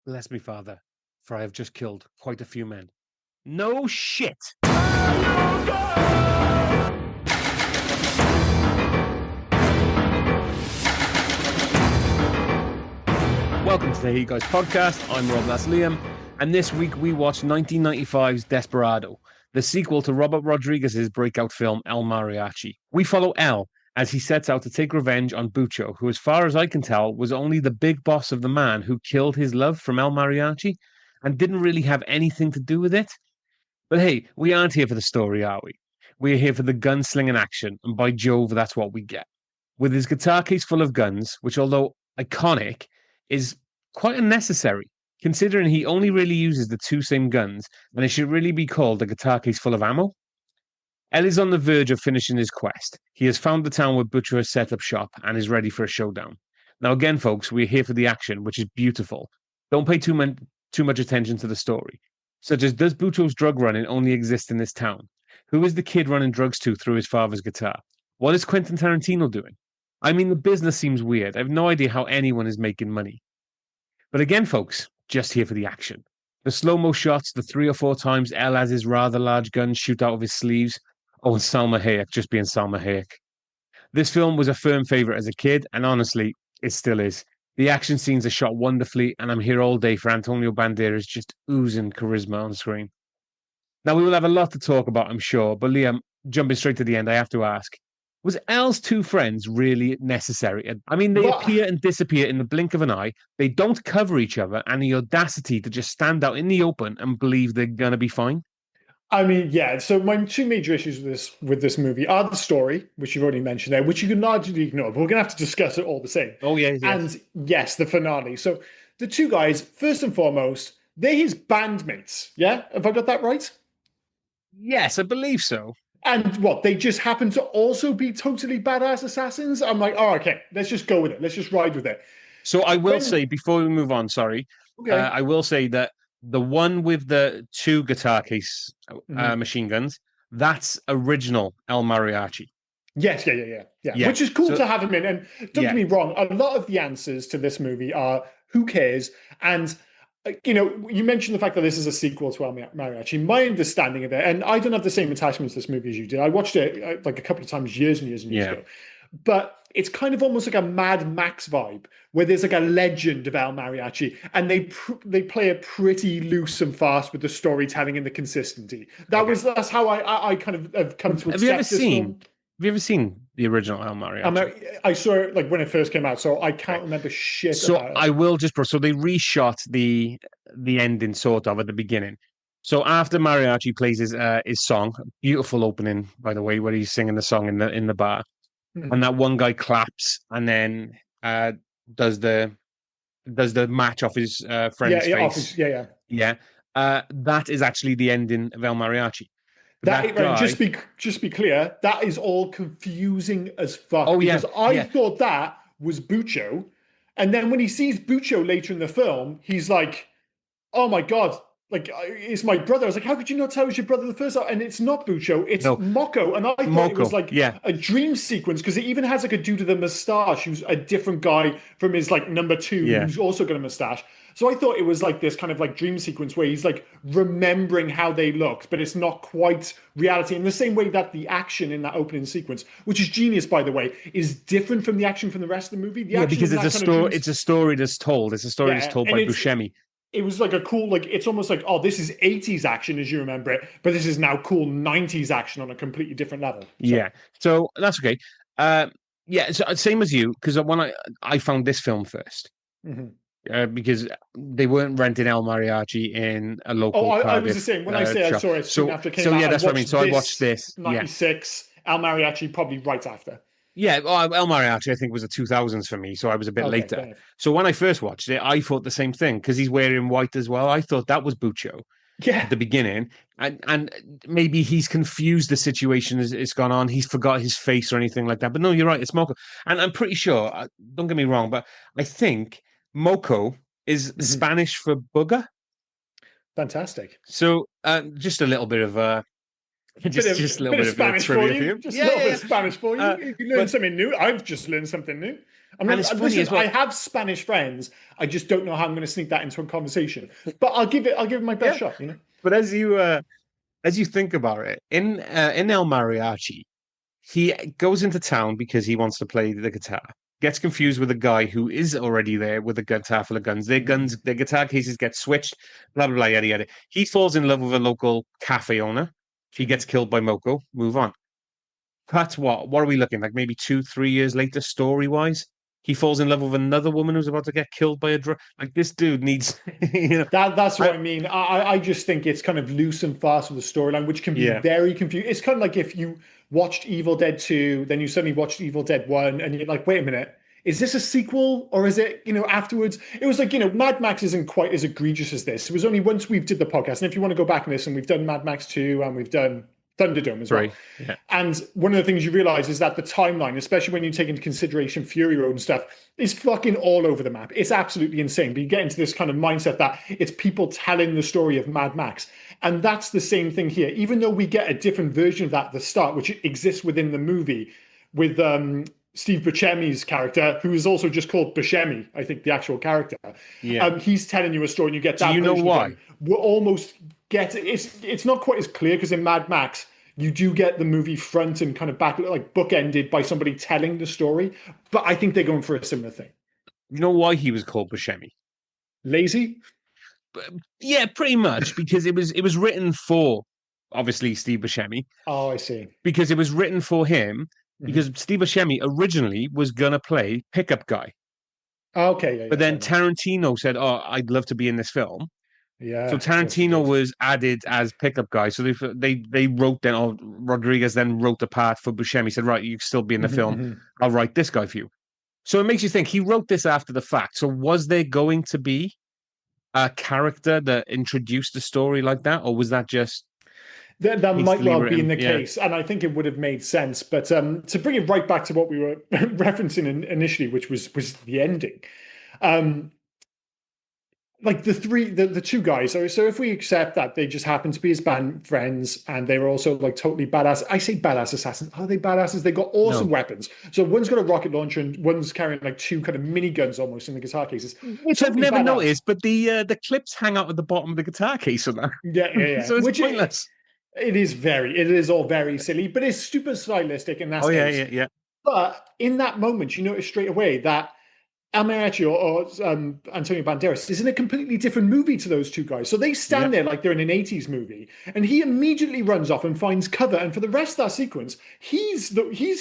Bless me, Father, for I have just killed quite a few men. No shit! Welcome to the Hey Guys podcast. I'm Rob, that's Liam, and this week we watched 1995's Desperado, the sequel to Robert Rodriguez's breakout film El Mariachi. We follow El as he sets out to take revenge on Bucho, who, as far as I can tell, was only the big boss of the man who killed his love from El Mariachi and didn't really have anything to do with it. But hey, we aren't here for the story, are we? We're here for the gunslinging action, and by Jove, that's what we get. With his guitar case full of guns, which, although iconic, is quite unnecessary, considering he only really uses the two same guns, and it should really be called a guitar case full of ammo. El is on the verge of finishing his quest. He has found the town where Bucho has set up shop and is ready for a showdown. Now, again, folks, we're here for the action, which is beautiful. Don't pay too much attention to the story, such as, does Bucho's drug running only exist in this town? Who is the kid running drugs to through his father's guitar? What is Quentin Tarantino doing? I mean, the business seems weird. I have no idea how anyone is making money. But again, folks, just here for the action. The slow-mo shots, the 3 or 4 times El has his rather large gun shoot out of his sleeves. Oh, and Salma Hayek just being Salma Hayek. This film was a firm favourite as a kid, and honestly, it still is. The action scenes are shot wonderfully, and I'm here all day for Antonio Banderas just oozing charisma on screen. Now, we will have a lot to talk about, I'm sure, but Liam, jumping straight to the end, I have to ask, was El's two friends really necessary? I mean, they appear and disappear in the blink of an eye. They don't cover each other, and the audacity to just stand out in the open and believe they're going to be fine. I mean, yeah. So my two major issues with this movie are the story, which you've already mentioned there, which you can largely ignore, but we're gonna have to discuss it all the same. Oh, yeah. And yes, the finale. So the two guys, first and foremost, they're his bandmates. Yeah, have I got that right? Yes, I believe so. And what, they just happen to also be totally badass assassins? I'm like, oh, okay, let's just go with it. Let's just ride with it. So I will say, before we move on, sorry, Okay. I will say that the one with the 2 guitar case machine guns, that's original El Mariachi. Yes, yeah. Which is cool to have him in. And don't get me wrong, a lot of the answers to this movie are who cares? And you mentioned the fact that this is a sequel to El Mariachi. My understanding of it, and I don't have the same attachment to this movie as you did. I watched it like a couple of times years and years ago. But it's kind of almost like a Mad Max vibe, where there's like a legend of El Mariachi, and they play it pretty loose and fast with the storytelling and the consistency. That's how I kind of have come to accept this film. Have you ever seen the original El Mariachi? I saw it like when it first came out, so I can't remember shit. So about it. I will just so they reshot the ending sort of at the beginning. So after Mariachi plays his song, beautiful opening by the way, where he's singing the song in the bar, and that one guy claps and then does the match off his friend's face. That is actually the ending of El Mariachi. Just be clear, that is all confusing as fuck. Oh, because I thought that was Bucho, and then when he sees Bucho later in the film, he's like, "Oh my god, like it's my brother." I was like, "How could you not tell it was your brother the first time?" And it's not Bucho, it's Mocco, and I thought it was like a dream sequence because it even has like a dude with a mustache who's a different guy from his like number 2 who's also got a mustache. So I thought it was like this kind of like dream sequence where he's like remembering how they looked, but it's not quite reality. In the same way that the action in that opening sequence, which is genius, by the way, is different from the action from the rest of the movie. Because it's a story. It's a story that's told. It's a story that's told by Buscemi. It was like a cool, like, it's almost like, oh, this is 80s action as you remember it, but this is now cool 90s action on a completely different level. So that's okay. So same as you, because when I found this film first. Because they weren't renting El Mariachi in a local. I was the same. When I say I saw it soon after it came out. That's what I mean. So I watched this 96, El Mariachi probably right after. Yeah, well, El Mariachi I think was the 2000s for me, so I was a bit later. So when I first watched it, I thought the same thing because he's wearing white as well. I thought that was Bucho. At the beginning, and maybe he's confused the situation as it's gone on. He's forgot his face or anything like that. But no, you're right. It's Mocco, and I'm pretty sure. Don't get me wrong, but I think Moco is Spanish for booger. Fantastic. So just a little bit of Just a little Bit of bit of Spanish for trivia for you. you. Just a Yeah, little yeah, bit yeah. of Spanish for you. You learn But something new. I've just learned something new. and it's funny Listen, as I well. have Spanish friends. I just don't know how I'm going to sneak that into a conversation. But I'll give it my best Yeah, shot. You know. but as you think about it, in El Mariachi, he goes into town because he wants to play the guitar. Gets confused with a guy who is already there with a guitar full of guns. Their guitar cases get switched. Blah blah blah. Yada yada. He falls in love with a local cafe owner. He gets killed by Moko. Move on. Cut what? What are we looking like? Maybe 2, 3 years later, story wise, he falls in love with another woman who's about to get killed by a drug. Like this dude needs, you know. That's I, what I mean. I just think it's kind of loose and fast with the storyline, which can be yeah, very confusing. It's kind of like if you watched Evil Dead 2, then you suddenly watched Evil Dead 1, and you're like, wait a minute, is this a sequel or is it, afterwards? It was like, Mad Max isn't quite as egregious as this. It was only once we've did the podcast, and if you want to go back and listen, we've done Mad Max 2 and we've done Thunderdome as well. three, yeah. And one of the things you realize is that the timeline, especially when you take into consideration Fury Road and stuff, is fucking all over the map. It's absolutely insane. But you get into this kind of mindset that it's people telling the story of Mad Max. And that's the same thing here. Even though we get a different version of that at the start, which exists within the movie with Steve Buscemi's character, who is also just called Buscemi, I think the actual character. Yeah. He's telling you a story and you get that Do you know version why? of him. We're almost get it's not quite as clear because in Mad Max, you do get the movie front and kind of back, like bookended by somebody telling the story. But I think they're going for a similar thing. You know why he was called Buscemi? Lazy? Yeah, pretty much because it was written for obviously Steve Buscemi Oh, I see. because it was written for him Mm-hmm. because Steve Buscemi originally was gonna play pickup guy, Okay, yeah, but yeah, fair then enough. Tarantino said, "Oh, I'd love to be in this film." So Yeah, of course he Tarantino did. was added as pickup guy. So they wrote then. Oh, Rodriguez then wrote the part for Buscemi. He said, "Right, you can still be in the Mm-hmm, film. mm-hmm. I'll write this guy for you." So it makes you think he wrote this after the fact. So was there going to be a character that introduced the story like that, or was that just That might hastily well be in written? the Yeah, case, and I think it would have made sense. But to bring it right back to what we were referencing initially, which was the ending, um, like the two guys. So if we accept that they just happen to be his band friends and they were also like totally badass. I say badass assassins. Are they badasses? They got awesome no, weapons. So one's got a rocket launcher and one's carrying like two kind of miniguns almost in the guitar cases. which I've Totally never badass. noticed. But the clips hang out at the bottom of the guitar case on that, Yeah, yeah, yeah. so it's Which pointless. it is all very silly, but it's super stylistic and Oh that's yeah, ace. yeah, yeah. But in that moment, you notice straight away that Mariachi or Antonio Banderas is in a completely different movie to those two guys. So they Yeah. stand there like they're in an 80s movie, and he immediately runs off and finds cover. And for the rest of that sequence, he's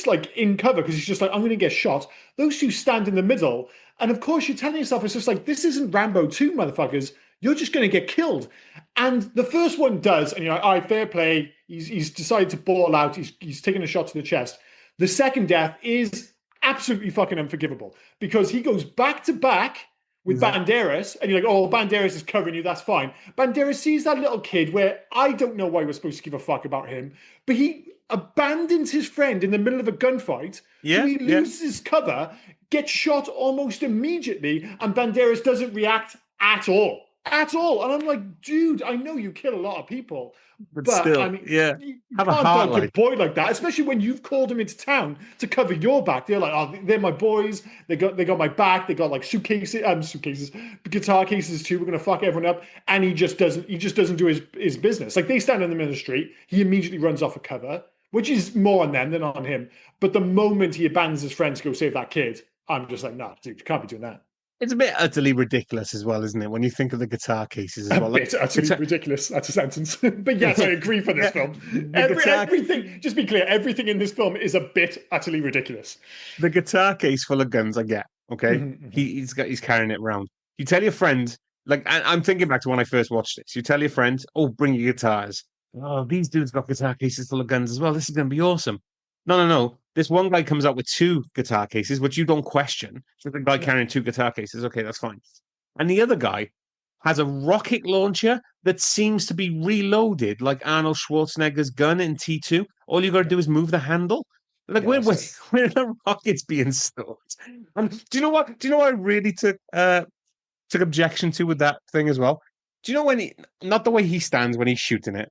like in cover because he's just like, I'm going to get shot. Those two stand in the middle. And of course, you're telling yourself, it's just like, this isn't Rambo 2, motherfuckers. You're just going to get killed. And the first one does, and you're like, all right, fair play. He's decided to ball out. He's taking a shot to the chest. The second death is absolutely fucking unforgivable because he goes back to back with Exactly. Banderas, and you're like, oh, Banderas is covering you, that's fine. Banderas sees that little kid where I don't know why we're supposed to give a fuck about him, but he abandons his friend in the middle of a gunfight, so Yeah, he yeah. loses his cover, gets shot almost immediately, and Banderas doesn't react at all. At all. And I'm like, dude, I know you kill a lot of people, But but I still, mean, yeah. you Have a can't heart dunk a like. boy like that, especially when you've called them into town to cover your back. They're like, oh, they're my boys. They got my back. They got like suitcases, guitar cases too. We're gonna fuck everyone up. And he just doesn't do his business. Like they stand in the middle of the street, he immediately runs off a cover, which is more on them than on him. But the moment he abandons his friends to go save that kid, I'm just like, nah, dude, you can't be doing that. It's a bit utterly ridiculous as well, isn't it? When you think of the guitar cases as A well, like bit utterly guitar, ridiculous. That's a sentence. But yes, I agree for this yeah, film. the guitar, Everything, just be clear, everything in this film is a bit utterly ridiculous. the guitar case full of guns. I get okay. Mhm, mhm. He's carrying it around. You tell your friend, like I'm thinking back to when I first watched this. You tell your friend, "Oh, bring your guitars." Oh, these dudes got guitar cases full of guns as well. This is going to be awesome. No, no, no. This one guy comes out with two guitar cases, which you don't question. So the guy Yeah. carrying two guitar cases, okay, that's fine. And the other guy has a rocket launcher that seems to be reloaded like Arnold Schwarzenegger's gun in T2. All you got to Yeah, do is move the handle. Like yeah, where, that's where, it. where are the rockets being stored? And do you know what? Do you know what I really took objection to with that thing as well? Do you know when he not the way he stands when he's shooting it?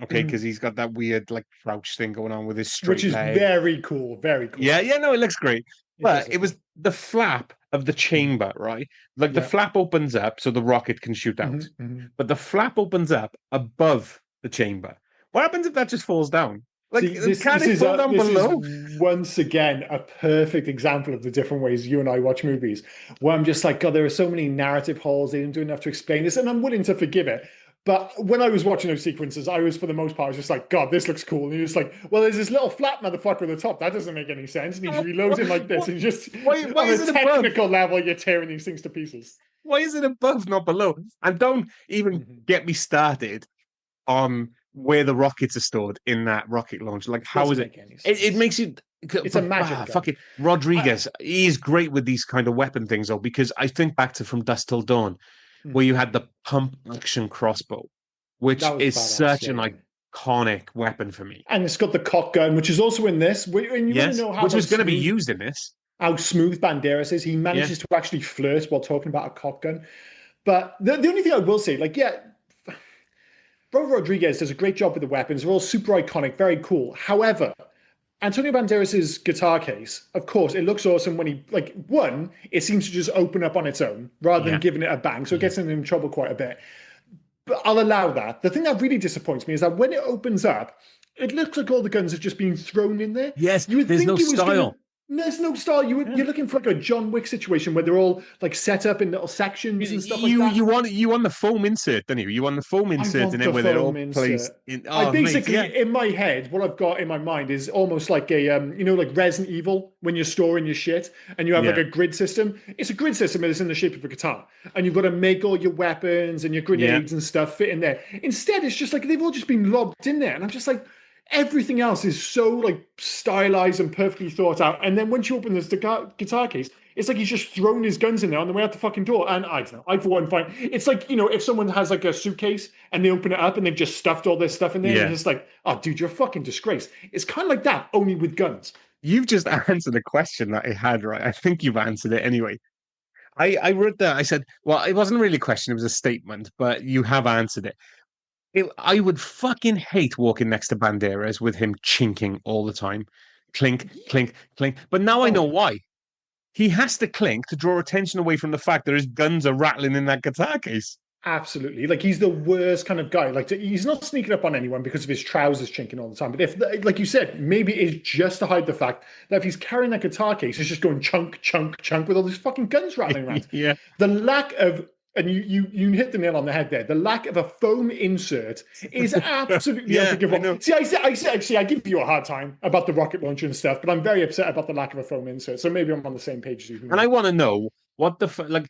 Okay, because he's got that weird like crouch thing going on with his which straight is leg. very cool. Very Yeah, cool. yeah, no, it looks great. It does But it look was cool. the flap of the Mhm. chamber, right? Like the Yeah. flap opens up so the rocket can shoot out. Mhm. But the flap opens up above the chamber. What happens if that just falls down? Like, See, can it fall down this is below? once again a perfect example of the different ways you and I watch movies. Where I'm just like, God, there are so many narrative holes. They didn't do enough to explain this, and I'm willing to forgive it. But when I was watching those sequences, I was, for the most part, I was just like, God, this looks cool. And you're just like, well, there's this little flat motherfucker at the top. That doesn't make any sense. And he's reloading like this. What? And just Why on a is it above? technical level, you're tearing these things to pieces. Why is it above, not below? And don't even Mhm. get me started on where the rockets are stored in that rocket launch. Like, how is Doesn't it? make any It sense. makes you It's a magic gun. fucking I, Rodriguez. He is great with these kind of weapon things, though, because I think back to From Dusk Till Dawn, where you Mhm. had the pump action crossbow, which That was is badass. such Yeah, an yeah. iconic weapon for me. And it's got the cock gun, which is also in this. And you want to Yes, know which was going to be used in this. how smooth Banderas is. He Yeah, manages to actually flirt while talking about a cock gun. But the only thing I will say, like, yeah, Bro Rodriguez does a great job with the weapons. They're all super iconic, very cool. However, Antonio Banderas' guitar case, of course, it looks awesome when he, like, one, it seems to just open up on its own rather than yeah, giving it a bang. So it yeah. gets him in trouble quite a bit. But I'll allow that. The thing that really disappoints me is that when it opens up, it looks like all the guns have just been thrown in there. Yes, You would there's no think it was gonna. style. There's no style. Yeah. You're looking for like a John Wick situation where they're all like set up in little sections and stuff like that. You want the foam insert, don't you? You want the foam I insert in want it the where they're foam all placed insert. in. I Oh, mate, yeah, basically, in my head, what I've got in my mind is almost like a, like Resident Evil when you're storing your shit and you have like yeah, a grid system. It's a grid system and it's in the shape of a guitar. And you've got to make all your weapons and your yeah. grenades and stuff fit in there. Instead, it's just like they've all just been lobbed in there. And I'm just like, everything else is so like stylized and perfectly thought out. And then once you open this guitar case, it's like he's just thrown his guns in there on the way out the fucking door. And I don't know, I for one find it's like, if someone has like a suitcase and they open it up and they've just stuffed all this stuff in there, and you're Yeah. just like, oh, dude, you're a fucking disgrace. It's kind of like that, only with guns. You've just answered a question that I had, right? I think you've answered it anyway. I wrote that. I said, well, it wasn't really a question, it was a statement, but you have answered it. I would fucking hate walking next to Banderas with him chinking all the time. Clink, clink, clink. But now I Oh know yeah. why. He has to clink to draw attention away from the fact that his guns are rattling in that guitar case. Absolutely. Like he's the worst kind of guy. Like he's not sneaking up on anyone because of his trousers chinking all the time. But if, like you said, maybe it's just to hide the fact that if he's carrying that guitar case, he's just going chunk, chunk, chunk with all these fucking guns rattling around. Yeah. The lack of, and you hit the nail on the head there. The lack of a foam insert is absolutely Yeah, I unforgivable. know. See, I give you a hard time about the rocket launcher and stuff, but I'm very upset about the lack of a foam insert. So maybe I'm on the same page as you. Who And I knows? want to know what the like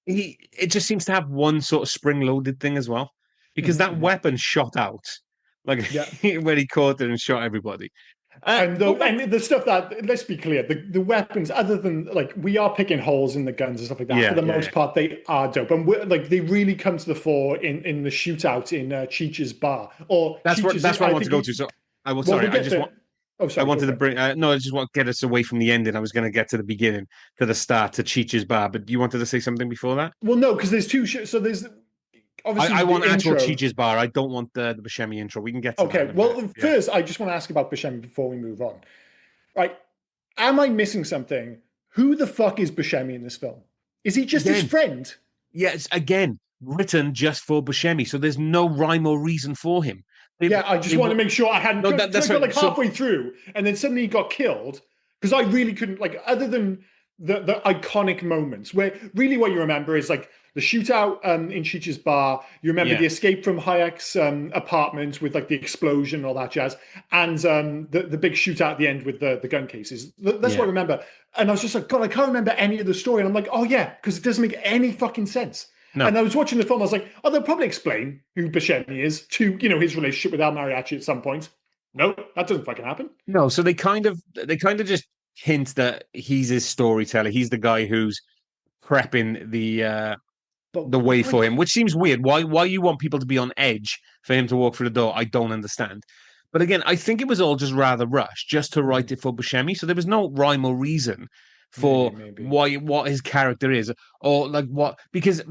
it just seems to have one sort of spring loaded thing as well. Because that Mhm. weapon shot out. Like Yeah. when he caught it and shot everybody. And Go back. the stuff that, let's be clear, the weapons, other than like we are picking holes in the guns and stuff like that, for Yeah, the yeah, yeah. most part they are dope, and like they really come to the fore in the shootout in Cheech's bar, or Cheech's. That's where I I want to think go to. So I will. well, Sorry, we'll get there. Oh, I sorry, go wanted to for it. bring. No, I just want to get us away from the ending. I was going to get to the beginning, to the start, to Cheech's bar. But you wanted to say something before that? Well, no, because there's two. So there's I obviously want the actual intro. Cheech's bar. I don't want the Buscemi intro. We can get to that in Okay, a minute. well, Yeah. first I just want to ask about Buscemi before we move on. Right, am I missing something? Who the fuck is Buscemi in this film? Is he just his Again, friend? yes, again, written just for Buscemi. So there's no rime or reason for him. Yeah, I just They wanted to make sure I hadn't. no, So I that's got right. like So halfway through, and then suddenly he got killed because I really couldn't like, other than the iconic moments where really what you remember is like the shootout in Cheech's bar. You remember yeah, the escape from Hayek's apartment with like the explosion and all that jazz, and the big shootout at the end with the gun cases. That's what I yeah. remember. And I was just like, God, I can't remember any of the story. And I'm like, oh yeah, because it doesn't make any fucking sense. No, And I was watching the film, I was like, oh, they'll probably explain who Buscemi is to, his relationship with Al Mariachi at some point. No, that doesn't fucking happen. no. So they kind of just hint that he's his storyteller. He's the guy who's prepping But the way why? for him, which seems weird. Why you want people to be on edge for him to walk through the door? I don't understand. But again, I think it was all just rather rushed, just to write it for Buscemi. So there was no rhyme or reason for Maybe. what his character is, or like what, because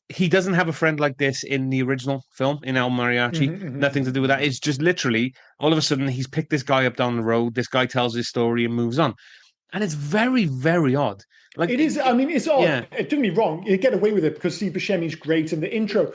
he doesn't have a friend like this in the original film in El Mariachi. Nothing to do with that. It's just literally all of a sudden he's picked this guy up down the road. This guy tells his story and moves on, and it's very, very odd. Like It is. I mean, it's odd. yeah, Don't get me wrong. You get away with it because Steve Buscemi's great in the intro.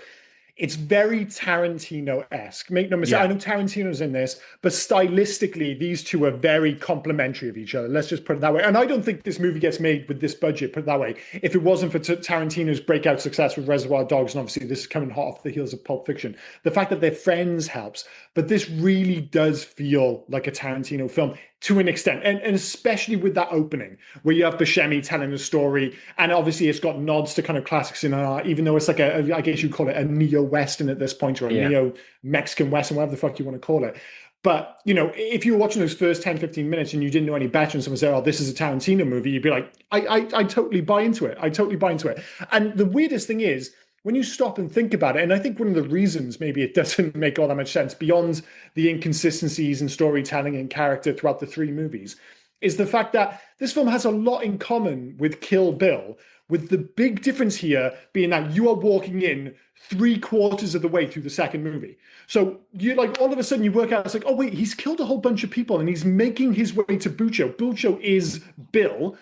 It's very Tarantino-esque. Make no mistake. I yeah. know Tarantino's in this, but stylistically, these two are very complementary of each other. Let's just put it that way. And I don't think this movie gets made with this budget, put it that way. If it wasn't for Tarantino's breakout success with Reservoir Dogs, and obviously this is coming hot off the heels of Pulp Fiction, the fact that they're friends helps. But this really does feel like a Tarantino film to an extent, and especially with that opening where you have Buscemi telling the story, and obviously it's got nods to kind of classics in art, even though it's like I guess you call it a neo-Western at this point, or a neo-Mexican Western, whatever the fuck you want to call it. But, you know, if you were watching those first 10, 15 minutes and you didn't know any better and someone said, oh, this is a Tarantino movie, you'd be like, I totally buy into it. I totally buy into it. And the weirdest thing is, when you stop and think about it, and I think one of the reasons maybe it doesn't make all that much sense beyond the inconsistencies in storytelling and character throughout the three movies, is the fact that this film has a lot in common with Kill Bill, with the big difference here being that you are walking in 3/4 of the way through the second movie. So you like all of a sudden you work out, it's like, oh wait, he's killed a whole bunch of people and he's making his way to Bucho. Bucho is Bill,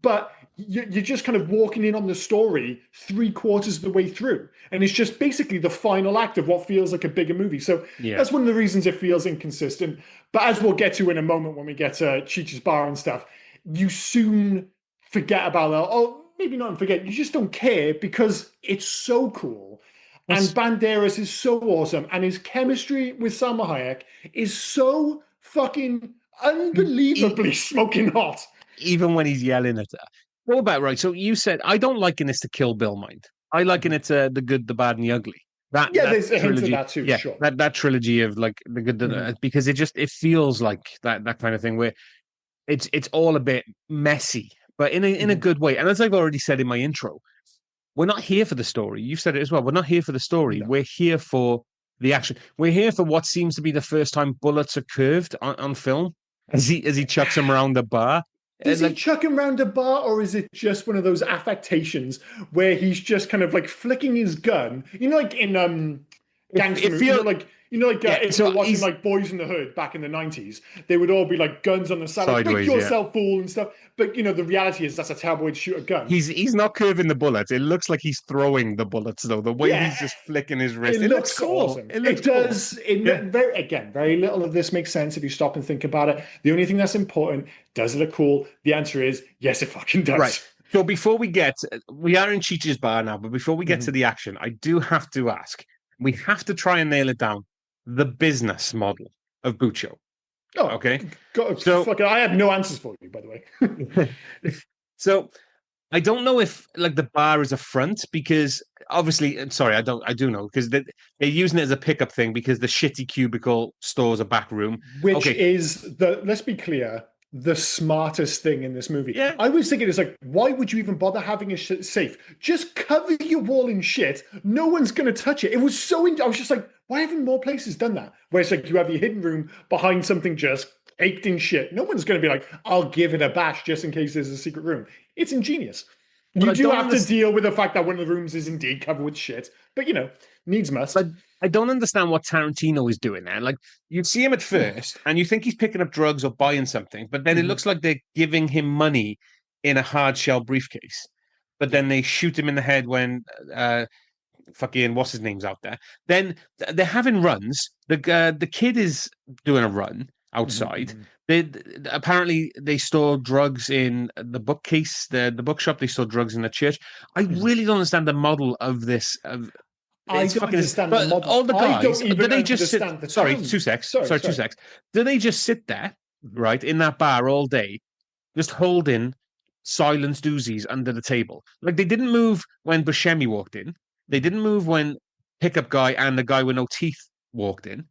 but you're just kind of walking in on the story 3/4 of the way through. And it's just basically the final act of what feels like a bigger movie. So that's one of the reasons it feels inconsistent. But as we'll get to in a moment when we get to Cheech's Bar and stuff, you soon forget about that. Oh, maybe not forget. You just don't care because it's so cool. And Banderas is so awesome. And his chemistry with Salma Hayek is so fucking unbelievably smoking hot. Even when he's yelling at her. What about, right? So you said, I don't liken this to Kill Bill, mind. I liken it to The Good, the Bad, and the Ugly. There's a hint trilogy, of that too, sure. That trilogy of like the good, because it feels like that kind of thing where it's all a bit messy, but in a good way. And as I've already said in my intro, we're not here for the story. You've said it as well. We're not here for the story. No. We're here for the action. We're here for what seems to be the first time bullets are curved on film as he chucks them around the bar. Does he chuck him around a bar, or is it just one of those affectations where he's just kind of like flicking his gun? You know, like in gangster movies, if you were watching like Boys in the Hood back in the 90s, they would all be like guns on the side, like, make yourself fool and stuff. But you know, the reality is that's a terrible way to shoot a gun. He's not curving the bullets. It looks like he's throwing the bullets though. The way he's just flicking his wrist. It looks cool. Awesome. It does. Very little of this makes sense if you stop and think about it. The only thing that's important, does it look cool? The answer is yes, it fucking does. Right. So before we are in Cheech's Bar now, but before we get to the action, I do have to ask, we have to try and nail it down, the business model of Bucho. Oh, okay. I have no answers for you, by the way. So I don't know if like the bar is a front because obviously, sorry, I do know because they're using it as a pickup thing because the shitty cubicle store's a back room. Which is let's be clear, the smartest thing in this movie. Yeah. I was thinking, it's like, why would you even bother having a safe? Just cover your wall in shit. No one's going to touch it. It was so, I was just like, why haven't more places done that? Where it's like you have your hidden room behind something just caked in shit. No one's going to be like, I'll give it a bash just in case there's a secret room. It's ingenious. You do have to deal with the fact that one of the rooms is indeed covered with shit. But, you know, needs must. But I don't understand what Tarantino is doing there. Like, you see him at first, and you think he's picking up drugs or buying something, but then it looks like they're giving him money in a hard shell briefcase. But then they shoot him in the head when fucking what's his name's out there. Then they're having runs. The kid is doing a run outside. Apparently they store drugs in the bookcase, the bookshop. They store drugs in the church. I really don't understand the model of this. I don't understand the model. All the guys, do they just sit? Sorry, term. two secs. Sorry, 2 secs. Do they just sit there, right, in that bar all day, just holding silenced Uzis under the table? Like they didn't move when Buscemi walked in. They didn't move when pickup guy and the guy with no teeth walked in.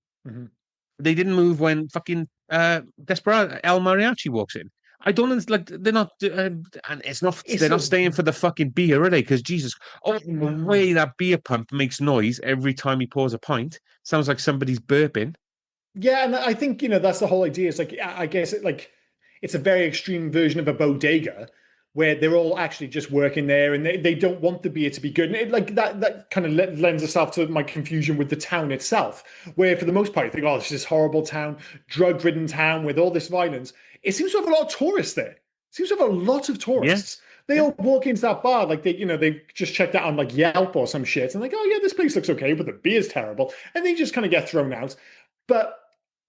They didn't move when fucking Desperado El Mariachi walks in. I don't understand. Like they're not, and it's not. They're not staying for the fucking beer, are they? Because Jesus, the way that beer pump makes noise every time he pours a pint sounds like somebody's burping. Yeah, and I think that's the whole idea. It's like I guess it's a very extreme version of a bodega, where they're all actually just working there and they don't want the beer to be good. And that kind of lends itself to my confusion with the town itself, where for the most part you think, oh, this is this horrible town, drug-ridden town with all this violence. It seems to have a lot of tourists there. It seems to have a lot of Yeah. tourists. They all walk into that bar like they just checked out on like Yelp or some shit and like, oh yeah, this place looks okay, but the beer's terrible. And they just kind of get thrown out. But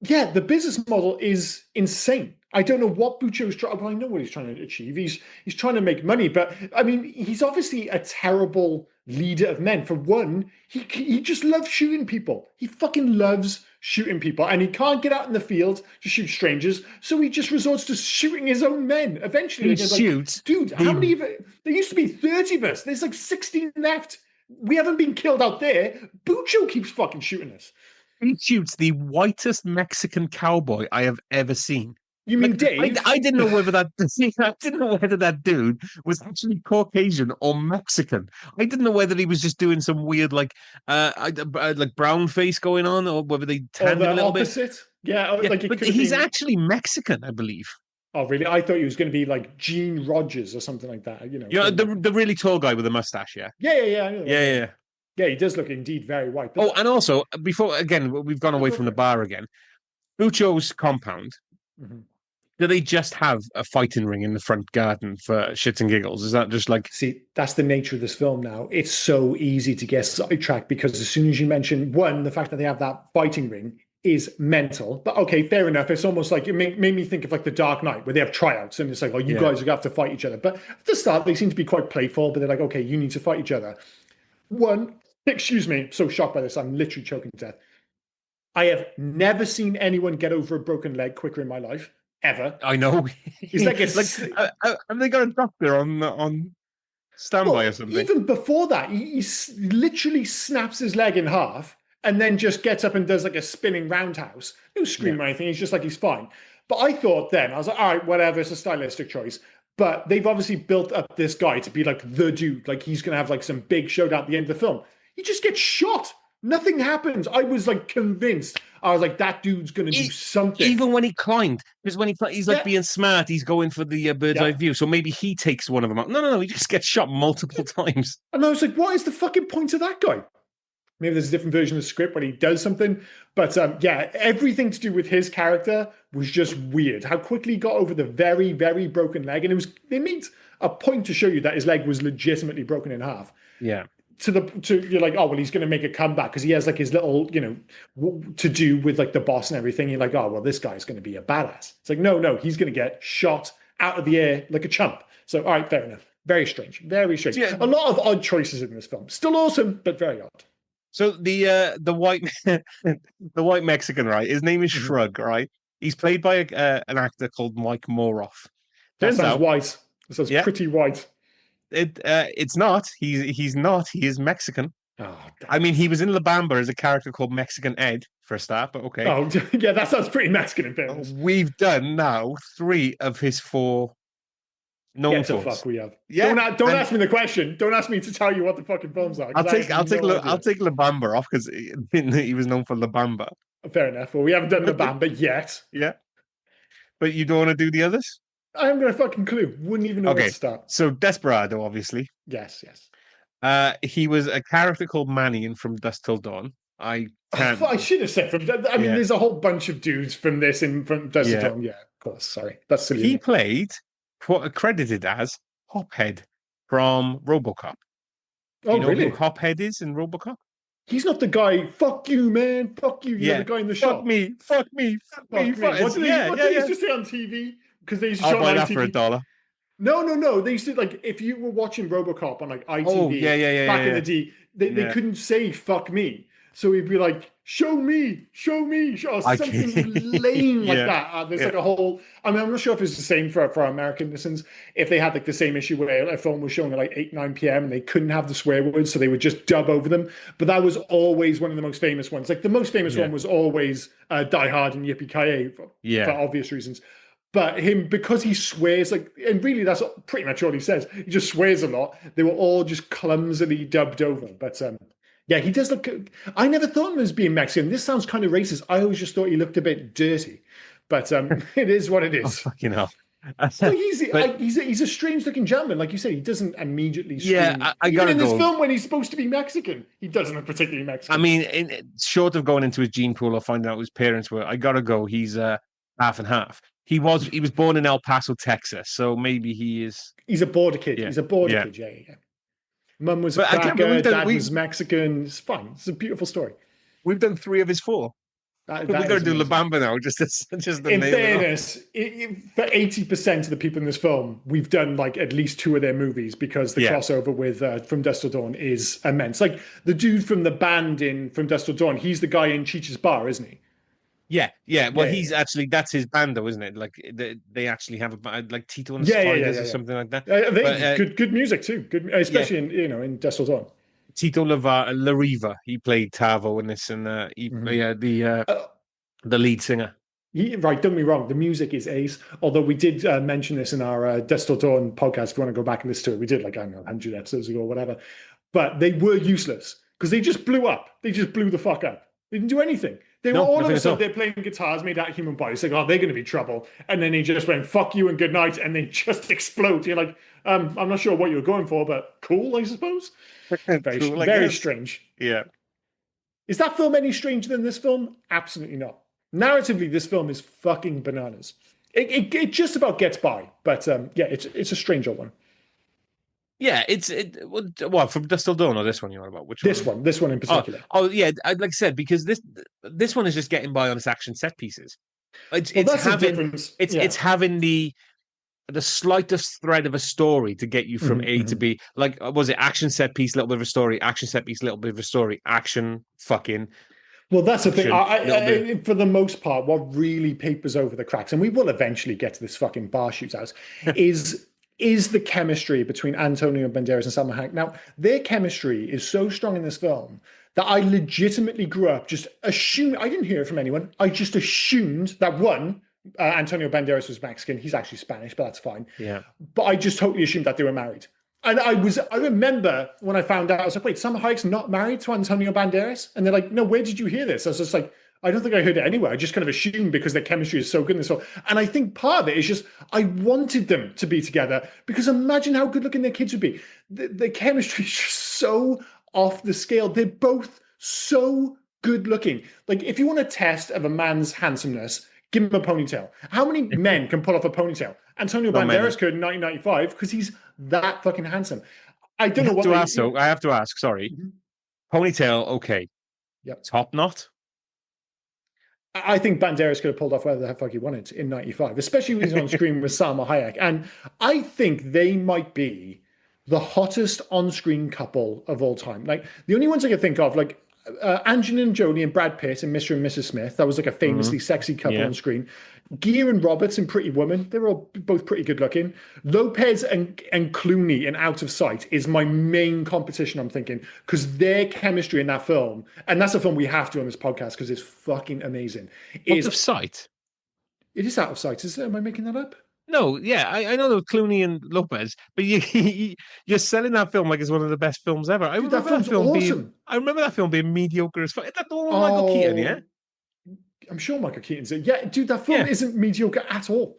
yeah, the business model is insane. I don't know what Bucho's trying. Well, I know what he's trying to achieve. He's trying to make money, but I mean, he's obviously a terrible leader of men. For one, he just loves shooting people. He fucking loves shooting people, and he can't get out in the field to shoot strangers, so he just resorts to shooting his own men. Eventually, He shoots. like, dude, how many of it? There used to be 30 of us. There's like 16 left. We haven't been killed out there. Bucho keeps fucking shooting us. He shoots the whitest Mexican cowboy I have ever seen. You mean Like, Dave? I didn't know whether that I didn't know whether that dude was actually Caucasian or Mexican. I didn't know whether he was just doing some weird like brown face going on, or whether they tanned him a little opposite? bit. Yeah, Yeah, like but he's actually Mexican, I believe. Oh, really? I thought he was going to be like Gene Rogers or something like that. You know, The really tall guy with the mustache. Yeah, yeah. I know yeah. Yeah, he does look indeed very white. Oh, and also before again, we've gone away from the bar again. Bucho's compound. Mm-hmm. Do they just have a fighting ring in the front garden for shits and giggles? Is that just like... See, that's the nature of this film now. It's so easy to get sidetracked because as soon as you mention, one, the fact that they have that fighting ring is mental. But okay, fair enough. It's almost like, it made me think of like The Dark Knight, where they have tryouts and it's like, oh, you guys are going to have to fight each other. But at the start, they seem to be quite playful, but they're like, okay, you need to fight each other. One, excuse me, I'm so shocked by this. I'm literally choking to death. I have never seen anyone get over a broken leg quicker in my life. Ever. I know. It's like have they got a doctor on standby or something? Even before that, he literally snaps his leg in half and then just gets up and does like a spinning roundhouse. No scream or anything. He's just like, he's fine. But I thought then, I was like, all right, whatever, it's a stylistic choice. But they've obviously built up this guy to be like the dude. Like he's going to have like some big showdown at the end of the film. He just gets shot. Nothing happens. I was like convinced. I was like, that dude's going to do something. Even when he climbed, because when he's like being smart, he's going for the bird's eye view. So maybe he takes one of them out. No, he just gets shot multiple times. And I was like, what is the fucking point of that guy? Maybe there's a different version of the script when he does something. But yeah, everything to do with his character was just weird. How quickly he got over the very, very broken leg. And they made a point to show you that his leg was legitimately broken in half. Yeah. You're like, oh well, he's going to make a comeback because he has like his little, to do with like the boss and everything. You're like, oh well, this guy's going to be a badass. It's like, no, he's going to get shot out of the air like a chump. So all right, fair enough. Very strange, very strange. Yeah. A lot of odd choices in this film. Still awesome, but very odd. So the white the white Mexican, right? His name is Shrug, right? He's played by an actor called Mike Moroff. That sounds white. That sounds pretty white. It's not. He's not. He is Mexican. Oh, I mean, he was in La Bamba as a character called Mexican Ed for a start, but okay. Oh, yeah, that sounds pretty Mexican in fairness. We've done now 3 of his 4 known films. Fuck we have. Yeah. Don't ask me the question. Don't ask me to tell you what the fucking films are. I'll take La Bamba off because he was known for La Bamba. Fair enough. Well, we haven't done La Bamba yet. Yeah. But you don't want to do the others? I haven't got a fucking clue. Wouldn't even know where to start. So Desperado, obviously. Yes. He was a character called Manny in From Dusk Till Dawn. I should have said from. I mean, there's a whole bunch of dudes from this in From Dusk Till Dawn. Yeah, of course. Sorry, that's silly. He played what credited as Hophead from RoboCop. Oh, really? Who Hophead is in RoboCop? He's not the guy. Fuck you, man. Fuck you. You're the guy in the shop. Fuck me. What did they used to say on TV? Because they used to show buy on that IMDb. for $1. No. They used to, like, if you were watching RoboCop on like ITV back in the day, they couldn't say "fuck me," so he'd be like, "Show me," or something lame like that. There's like a whole. I mean, I'm not sure if it's the same for our American listeners. If they had like the same issue where a film was showing at like 8-9 p.m. and they couldn't have the swear words, so they would just dub over them. But that was always one of the most famous ones. Like the most famous one was always Die Hard and Yippee-Ki-Yay for obvious reasons. But him, because he swears, like, and really that's pretty much all he says. He just swears a lot. They were all just clumsily dubbed over. But yeah, he does look. I never thought of him as being Mexican. This sounds kind of racist. I always just thought he looked a bit dirty. But it is what it is. Oh, fucking hell. Well, But he's a strange looking gentleman, like you said. He doesn't immediately yeah, scream. I Even gotta in this go. film, when he's supposed to be Mexican, he doesn't look particularly I Mexican. mean, short of going into his gene pool or finding out who his parents were, I gotta go. He's half and half. He was born in El Paso, Texas, so maybe he is. He's a border kid. Yeah, He's a border yeah. kid. Yeah, yeah, yeah. Mum was a But I can't believe cracker. Dad was Mexican. It's fine. It's a beautiful story. we've done three of his four. We That got to is do La amazing. Bamba now, just to In nail it off. fairness, for 80% of the people in this film, we've done like at least two of their movies because the Yeah, crossover with From Dusk Till Dawn is immense. Like the dude from the band in From Dusk Till Dawn, he's the guy in Cheech's Bar, isn't he? yeah, yeah. Well, Yeah, yeah, he's actually that's his band, though, isn't it? Like they actually have a band, like Tito and the yeah, yeah, yeah, Sliders yeah, or yeah. something like that. They But good music too. Good, yeah, especially in Dusk Till Dawn. Tito Lariva, he played Tavo in this, and Mhm. yeah, Uh, the lead singer. Right, don't get me wrong. The music is ace. Although we did mention this in our Dusk Till Dawn podcast. If you want to go back and listen to it, we did like I don't know 100 episodes ago or whatever. But they were useless because they just blew up. They just blew the fuck up. They didn't do anything. They were No, all of nothing a at sudden all. they're playing guitars made out of human bodies. Like, oh, they're going to be trouble. And then he just went fuck you and good night, and they just explode. You're like, I'm not sure what you're going for, but cool, I suppose. Cool, I Very guess. strange. Yeah. Is that film any stranger than this film? Absolutely not. Narratively, this film is fucking bananas. It just about gets by, but yeah, it's a stranger one. Yeah, what from Dust Till Dawn or this one you're on about? Which one? This one in Oh, particular. oh yeah. Like I said, because this one is just getting by on its action set pieces. It's Well, it's that's the having difference. it's Yeah. having the slightest thread of a story to get you from A to Mhm. B. Like was it action set piece, little bit of a story, action set piece, little bit of a story, action fucking Well, that's the thing. action, little bit. For the most part, what really papers over the cracks, and we will eventually get to this fucking bar shootout, is is the chemistry between Antonio Banderas and Salma Hayek. Now, their chemistry is so strong in this film that I legitimately grew up just assuming. I didn't hear it from anyone. I just assumed that one, Antonio Banderas was Mexican. He's actually Spanish, but that's fine. Yeah. But I just totally assumed that they were married. And I remember when I found out, I was like, wait, Salma Hayek's not married to Antonio Banderas? And they're like, no, where did you hear this? I was just like, I don't think I heard it anywhere. I just kind of assumed because their chemistry is so good. And I think part of it is just, I wanted them to be together because imagine how good looking their kids would be. The chemistry is just so off the scale. They're both so good looking. Like, if you want a test of a man's handsomeness, give him a ponytail. How many men can pull off a ponytail? Antonio Not many. Banderas could in 1995 because he's that fucking handsome. I I don't know have what to they. ask though. I have to ask. Sorry, Mhm. ponytail. Okay, Yep. top knot. I think Banderas could have pulled off whatever the fuck he wanted in '95, especially when he's on screen with Salma Hayek. And I think they might be the hottest on-screen couple of all time. Like the only ones I can think of, like Angelina Jolie and Brad Pitt and Mr. and Mrs. Smith. That was like a famously sexy couple Yeah. on screen. Gere and Roberts and Pretty Woman. They were all both pretty good looking. Lopez and Clooney in Out of Sight is my main competition. I'm thinking because their chemistry in that film, and that's a film we have to on this podcast because it's fucking amazing. Out Is of sight. it is Out of Sight? Is it? Am I making that up? No, yeah, I know Clooney and Lopez, but you're selling that film like it's one of the best films ever. Dude, that film's awesome. I remember that film being mediocre as fuck. Is that the one with Michael Keaton? Yeah, Oh, I'm sure Michael Keaton's it. Yeah, dude, that film yeah. isn't mediocre at all.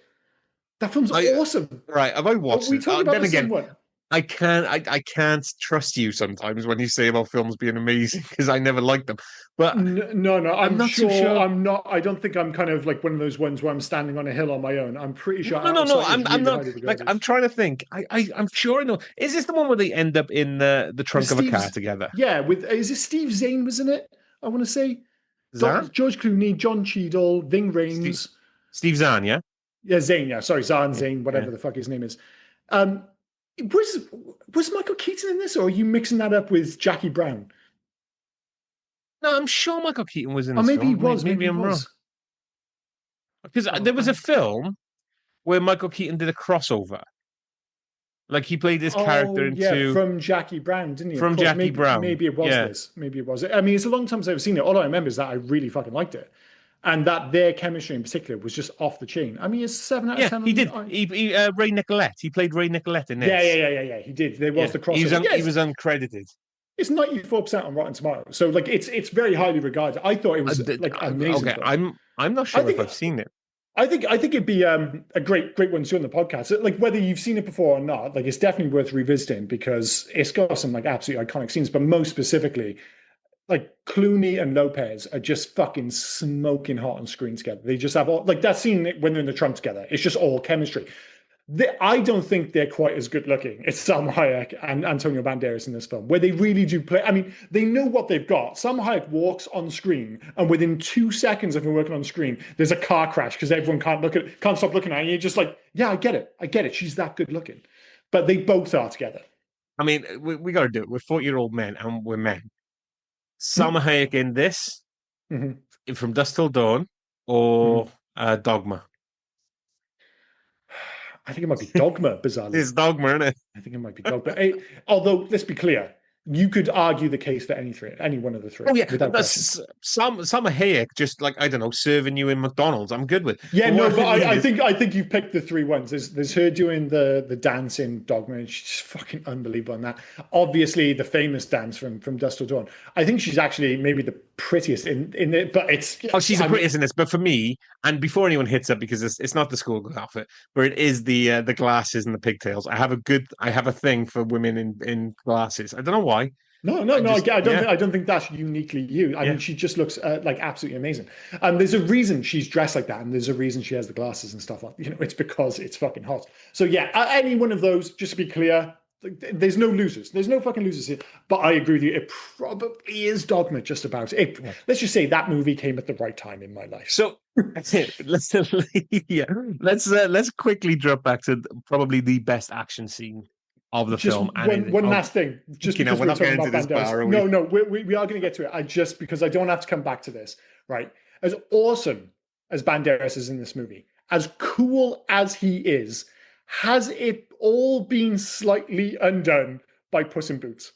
That film's I awesome. right. Have I Are watched we it? talking about Then the same again, one? I can't trust you sometimes when you say about films being amazing because I never liked them. But No. I'm I'm not too sure sure. I'm not. I don't think I'm kind of like one of those ones where I'm standing on a hill on my own. I'm pretty sure No, Out no, of no. Sight is I'm really not highly like regarded. I'm trying to think. I'm sure I know. Is this the one where they end up in the With trunk of a car Steve's, together? yeah, with is it Steve Zane, wasn't it? I want to say Zahn? George Clooney, John Cheadle, Ving Steve, Rhames. Steve Zahn, yeah? Yeah, Zane. Yeah, sorry, Zahn Yeah, Zane, yeah. whatever the fuck his name is. Um, was was Michael Keaton in this, or are you mixing that up with Jackie Brown? No, I'm sure Michael Keaton was in Or this maybe he film. was. Maybe Maybe he I'm wrong. was. Because Oh, there was a film where Michael Keaton did a crossover. Like he played this oh character yeah, into from Jackie Brown, didn't he? Of from course, Jackie Brown. maybe it was Yeah. this. Maybe it was. I mean, it's a long time since I've seen it. All I remember is that I really fucking liked it, and that their chemistry in particular was just off the chain. I mean, it's 7 out of Yeah, 10. he did. He Ray Nicolette. He played Ray Nicolette in Yeah, this. He did. There was Yeah. the crossover. He was uncredited. It's 94% on Rotten Tomatoes, so like it's very highly regarded. I thought it was like amazing Okay, film. I'm not I sure if think I've seen it. I think it'd be a great one to do on the podcast. Like whether you've seen it before or not, like it's definitely worth revisiting because it's got some like absolutely iconic scenes. But most specifically, like Clooney and Lopez are just fucking smoking hot on screen together. They just have all like that scene when they're in the trunk together. It's just all chemistry. I don't think they're quite as good looking. It's Salma Hayek and Antonio Banderas in this film, where they really do play. I mean, they know what they've got. Salma Hayek walks on screen, and within 2 seconds of her working on screen, there's a car crash because everyone can't stop looking at her. And you're just like, yeah, I get it. She's that good looking. But they both are together. I mean, we got to do it. We're 40-year-old men, and we're men. Mm-hmm. Salma Hayek in this, Mm-hmm. From Dusk Till Dawn, or Dogma. I think it might be Dogma, bizarrely. It's Dogma, isn't it? I think it might be Dogma. Although, let's be clear, you could argue the case for any one of the three, Oh yeah, without question. Some Hayek just like I don't know, serving you in McDonald's. I'm good with. Yeah, But no, what but I mean is, I think you've picked the three ones. There's her doing the dance in Dogma, and she's just fucking unbelievable in that. Obviously, the famous dance from Dusk Till Dawn. I think she's actually maybe the prettiest in it, but it's oh, she's the I mean, prettiest in this. But for me, and before anyone hits up, because it's not the schoolgirl outfit, but it is the glasses and the pigtails. I have a thing for women in glasses. I don't know why. I no. just yeah I don't think that's uniquely you. I yeah. mean, she just looks like absolutely amazing. There's a reason she's dressed like that, and there's a reason she has the glasses and stuff on. It's because it's fucking hot. So yeah, any one of those. Just to be clear, there's no losers. There's no fucking losers here. But I agree with you. It probably is Dogma. Just about it. Yeah. Let's just say that movie came at the right time in my life. So that's it. Yeah. Let's quickly drop back to probably the best action scene of the Just film, and one last thing, just because we're we're not talking getting to about this Banderas. bar, are we? No, we are going to get to it. Just because I don't have to come back to this, right? As awesome as Banderas is in this movie, as cool as he is, has it all been slightly undone by Puss in Boots?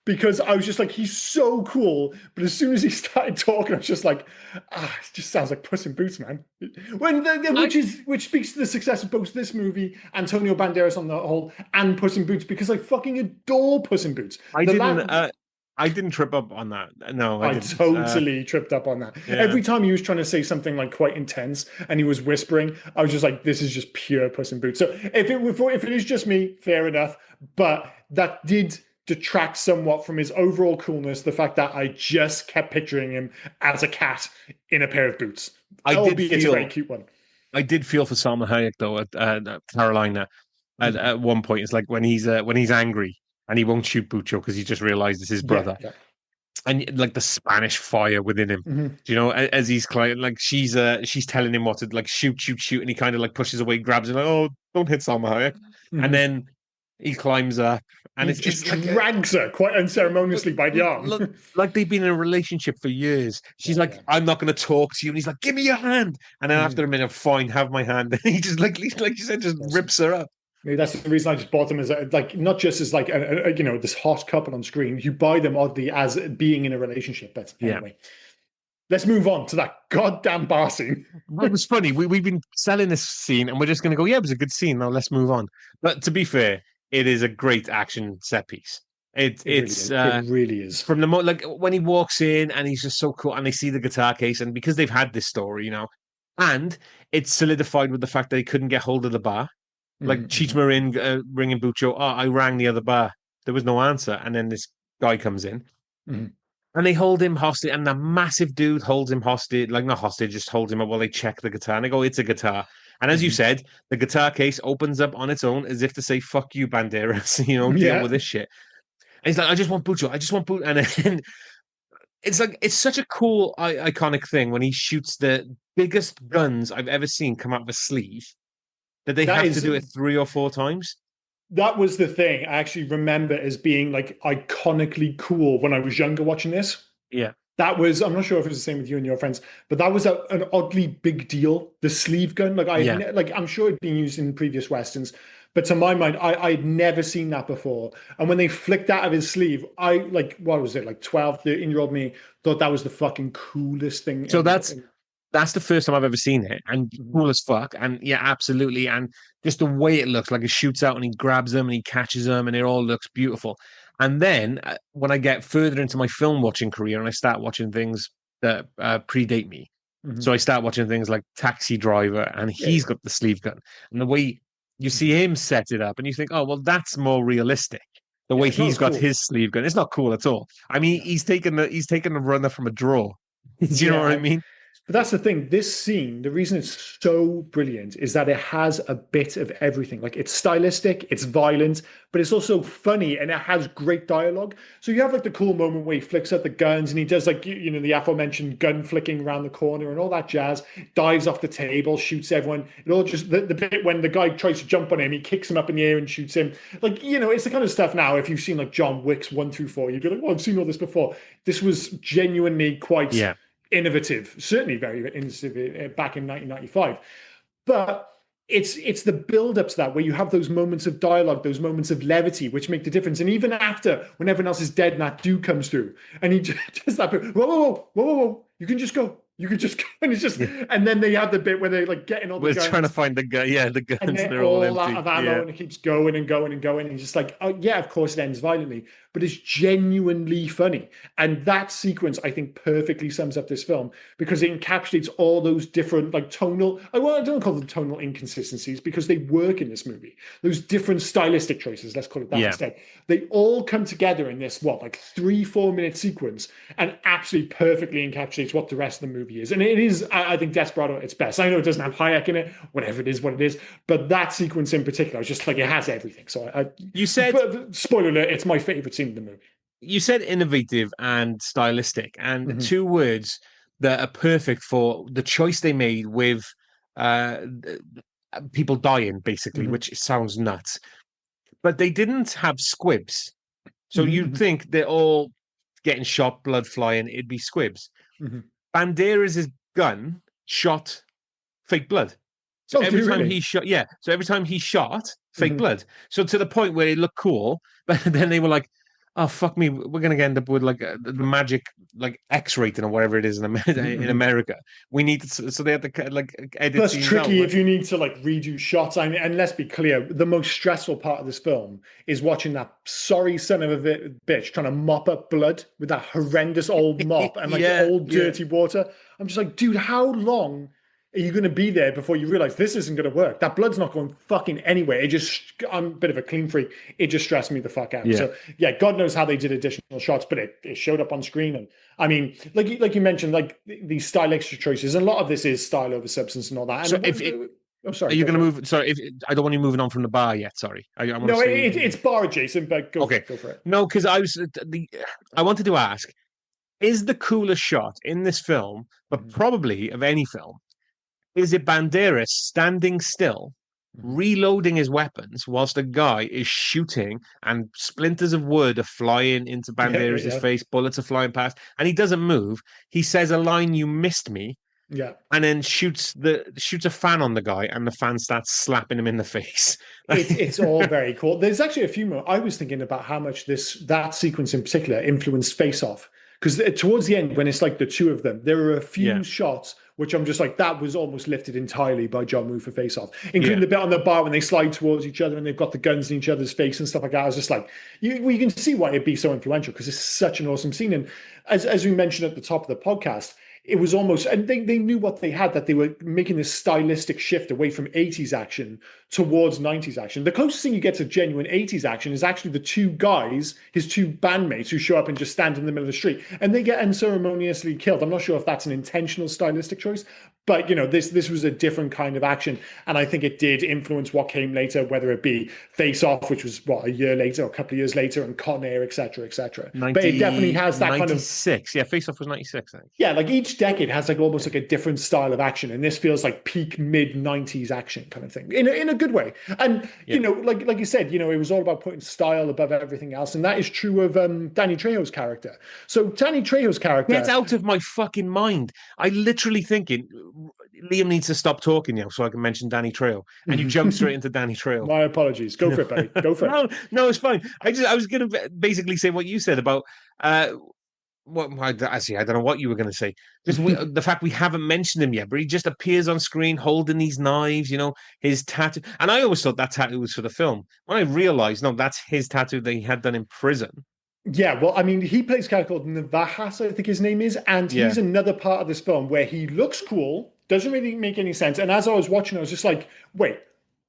Because I was just like, he's so cool, but as soon as he started talking, I was just like, it just sounds like Puss in Boots, man. Which speaks to the success of both this movie, Antonio Banderas on the whole, and Puss in Boots, because I fucking adore Puss in Boots. I didn't trip up on that. No, I I didn't. totally tripped up on that. Yeah. Every time he was trying to say something like quite intense and he was whispering, I was just like, this is just pure Puss in Boots. So if it is just me, fair enough. But that did detract somewhat from his overall coolness, the fact that I just kept picturing him as a cat in a pair of boots. Albeit a very cute one. I did feel for Salma Hayek though at Carolina at one point. It's like when he's angry and he won't shoot Bucho because he just realized it's his brother. Yeah. And like the Spanish fire within him, as he's like she's telling him what to like shoot, and he kind of like pushes away, grabs him, like, oh, don't hit Salma Hayek, and then he climbs up, and he just drags her quite unceremoniously by the arm. Look, like they've been in a relationship for years. She's like, I'm not going to talk to you, and he's like, give me your hand, and then after a minute, fine, have my hand, and he just like you said, just rips her up. Maybe that's the reason I just bought them as like not just as like this hot couple on screen. You buy them oddly as being in a relationship. But anyway, let's move on to that goddamn bar scene. It was funny. We've been selling this scene, and we're just going to go, yeah, it was a good scene. Now let's move on. But to be fair, it is a great action set piece. It really is. From the like when he walks in and he's just so cool, and they see the guitar case, and because they've had this story, and it's solidified with the fact that he couldn't get hold of the bar. Like Cheech Marin ringing Bucho, I rang the other bar. There was no answer. And then this guy comes in and they hold him hostage. And the massive dude holds him hostage, like not hostage, just holds him up while they check the guitar. And they go, it's a guitar. And as you said, the guitar case opens up on its own as if to say, fuck you, Banderas, deal with this shit. And he's like, I just want Bucho. And then it's like, it's such a cool, iconic thing when he shoots the biggest guns I've ever seen come out of a sleeve. That they have to do it 3 or 4 times? That was the thing. I actually remember as being like iconically cool when I was younger watching this. Yeah. That was, I'm not sure if it was the same with you and your friends, but that was an oddly big deal. The sleeve gun, like I'm sure it'd been used in previous Westerns, but to my mind, I'd never seen that before. And when they flicked out of his sleeve, I like, what was it, like 12, 13-year-old me thought that was the fucking coolest thing. So that's the first time I've ever seen it, and cool as fuck. And yeah, absolutely. And just the way it looks, like it shoots out and he grabs them and he catches them, and it all looks beautiful. And then when I get further into my film watching career and I start watching things that predate me, Hmm. So I start watching things like Taxi Driver, and Yeah, he's yeah, got the sleeve gun, and the way you see him set it up, and you think, oh well, that's more realistic. The yeah. way It's not he's as got cool. his sleeve gun, it's not cool at all. I mean, Yeah. he's taken the runner from a draw. Do you know what I Yeah, mean? but that's the thing. This scene, the reason it's so brilliant is that it has a bit of everything. Like it's stylistic, it's violent, but it's also funny and it has great dialogue. So you have like the cool moment where he flicks out the guns and he does like the aforementioned gun flicking around the corner and all that jazz. Dives off the table, shoots everyone. It all just the bit when the guy tries to jump on him, he kicks him up in the air and shoots him. Like it's the kind of stuff now. If you've seen like John Wick's 1 through 4, you'd be like, "Oh, I've seen all this before." This was genuinely quite Yeah. innovative, certainly very innovative back in 1995. But it's the build up to that where you have those moments of dialogue, those moments of levity, which make the difference. And even after, when everyone else is dead, and that dude comes through, and he just that bit, whoa, whoa, whoa, whoa, whoa, whoa, you can just go. You could just go, and it's just, Yeah. and then they have the bit where they're like getting all the We're trying to guns, find the gun. Yeah, the and guns, they're they're all all out empty. of ammo, Yeah. and it keeps going and going and going. And just like, oh yeah, of course it ends violently, but it's genuinely funny. And that sequence, I think, perfectly sums up this film because it encapsulates all those different like tonal. Well, I don't call them tonal inconsistencies because they work in this movie. Those different stylistic choices, let's call it that Yeah. instead. They all come together in this like 3-4 minute sequence and absolutely perfectly encapsulates what the rest of the movie is. And it is, I think, Desperado at its best. I know it doesn't have Hayek in it, whatever it is, what it is, but that sequence in particular is just like it has everything. So You said but spoiler alert, it's my favorite scene in the movie. you said innovative and stylistic, and Mm-hmm. two words that are perfect for the choice they made with uh, people dying, basically, Mm-hmm. which sounds nuts. But they didn't have squibs. So you'd Mm-hmm. think they're all getting shot, blood flying, it'd be squibs. Mm-hmm. Banderas' gun shot fake blood. So Oh, do every you time really? he shot, yeah. So every time he shot, fake Mm-hmm. blood. So to the point where it looked cool, but then they were like, "Oh fuck me, we're gonna end up with like the magic like X rating or whatever it is in Mm-hmm. America. We need to, so they had to like edit That's scenes out." tricky if you need to like redo shots. I mean, and let's be clear, the most stressful part of this film is watching that sorry son of a bitch trying to mop up blood with that horrendous old mop and like Yeah, old yeah. dirty water. I'm just like, dude, how long are you going to be there before you realize this isn't going to work? That blood's not going fucking anywhere. I'm a bit of a clean freak. It just stressed me the fuck out. Yeah. So yeah, God knows how they did additional shots, but it showed up on screen. And I mean, like you mentioned, like these stylistic choices, and a lot of this is style over substance and all that. So And if it, oh, are sorry, you go going to for it. move? Sorry, if I don't want you moving on from the bar yet. Sorry, I want to No, stay. it's bar adjacent, but go for Okay, it. Go for it. no, because I wanted to ask: is the coolest shot in this film, but Mhm, probably of any film, is it Banderas standing still, mhm. reloading his weapons whilst a guy is shooting and splinters of wood are flying into Yeah, yeah, Banderas' yeah, face, bullets are flying past, and he doesn't move. He says a line, "You missed me," yeah. and then shoots a fan on the guy, and the fan starts slapping him in the face. It's all very cool. There's actually a few more. I was thinking about how much that sequence in particular influenced Face Off because towards the end when it's like the two of them, there are a Yeah, few shots which I'm just like that was almost lifted entirely by John Woo for Face Off, including yeah. the bit on the bar when they slide towards each other and they've got the guns in each other's face and stuff like that. I was just like, you can see why it'd be so influential because it's such an awesome scene. And as we mentioned at the top of the podcast, it was almost, and they knew what they had, that they were making this stylistic shift away from 80s action towards 90s action. The closest thing you get to genuine 80s action is actually the two guys, his two bandmates, who show up and just stand in the middle of the street and they get unceremoniously killed. I'm not sure if that's an intentional stylistic choice, but this was a different kind of action, and I think it did influence what came later, whether it be Face Off, which was what, a year later or a couple of years later, and Con Air, etc., etc. But it definitely 90, has that kind of 96. Yeah, Face Off was 96, I think. yeah, like each decade has like almost like a different style of action, and this feels like peak mid '90s action kind of thing in a good way. And Yeah. like you said, it was all about putting style above everything else, and that is true of Danny Trejo's character. So Danny Trejo's Get character, out of my fucking mind. I literally thinking Liam needs to stop talking now so I can mention Danny Trejo. And you jump straight into Danny Trejo. my apologies, go for it, buddy, go for it. No, no, it's fine. I was gonna basically say what you said about what actually I don't know what you were gonna say. Just the fact we haven't mentioned him yet, but he just appears on screen holding these knives, his tattoo. And I always thought that tattoo was for the film. When I realized, no, that's his tattoo that he had done in prison. Yeah, well, I mean, he plays a character called Navajas, I think his name is, and Yeah. he's another part of this film where he looks cool, doesn't really make any sense. And as I was watching, I was just like, wait,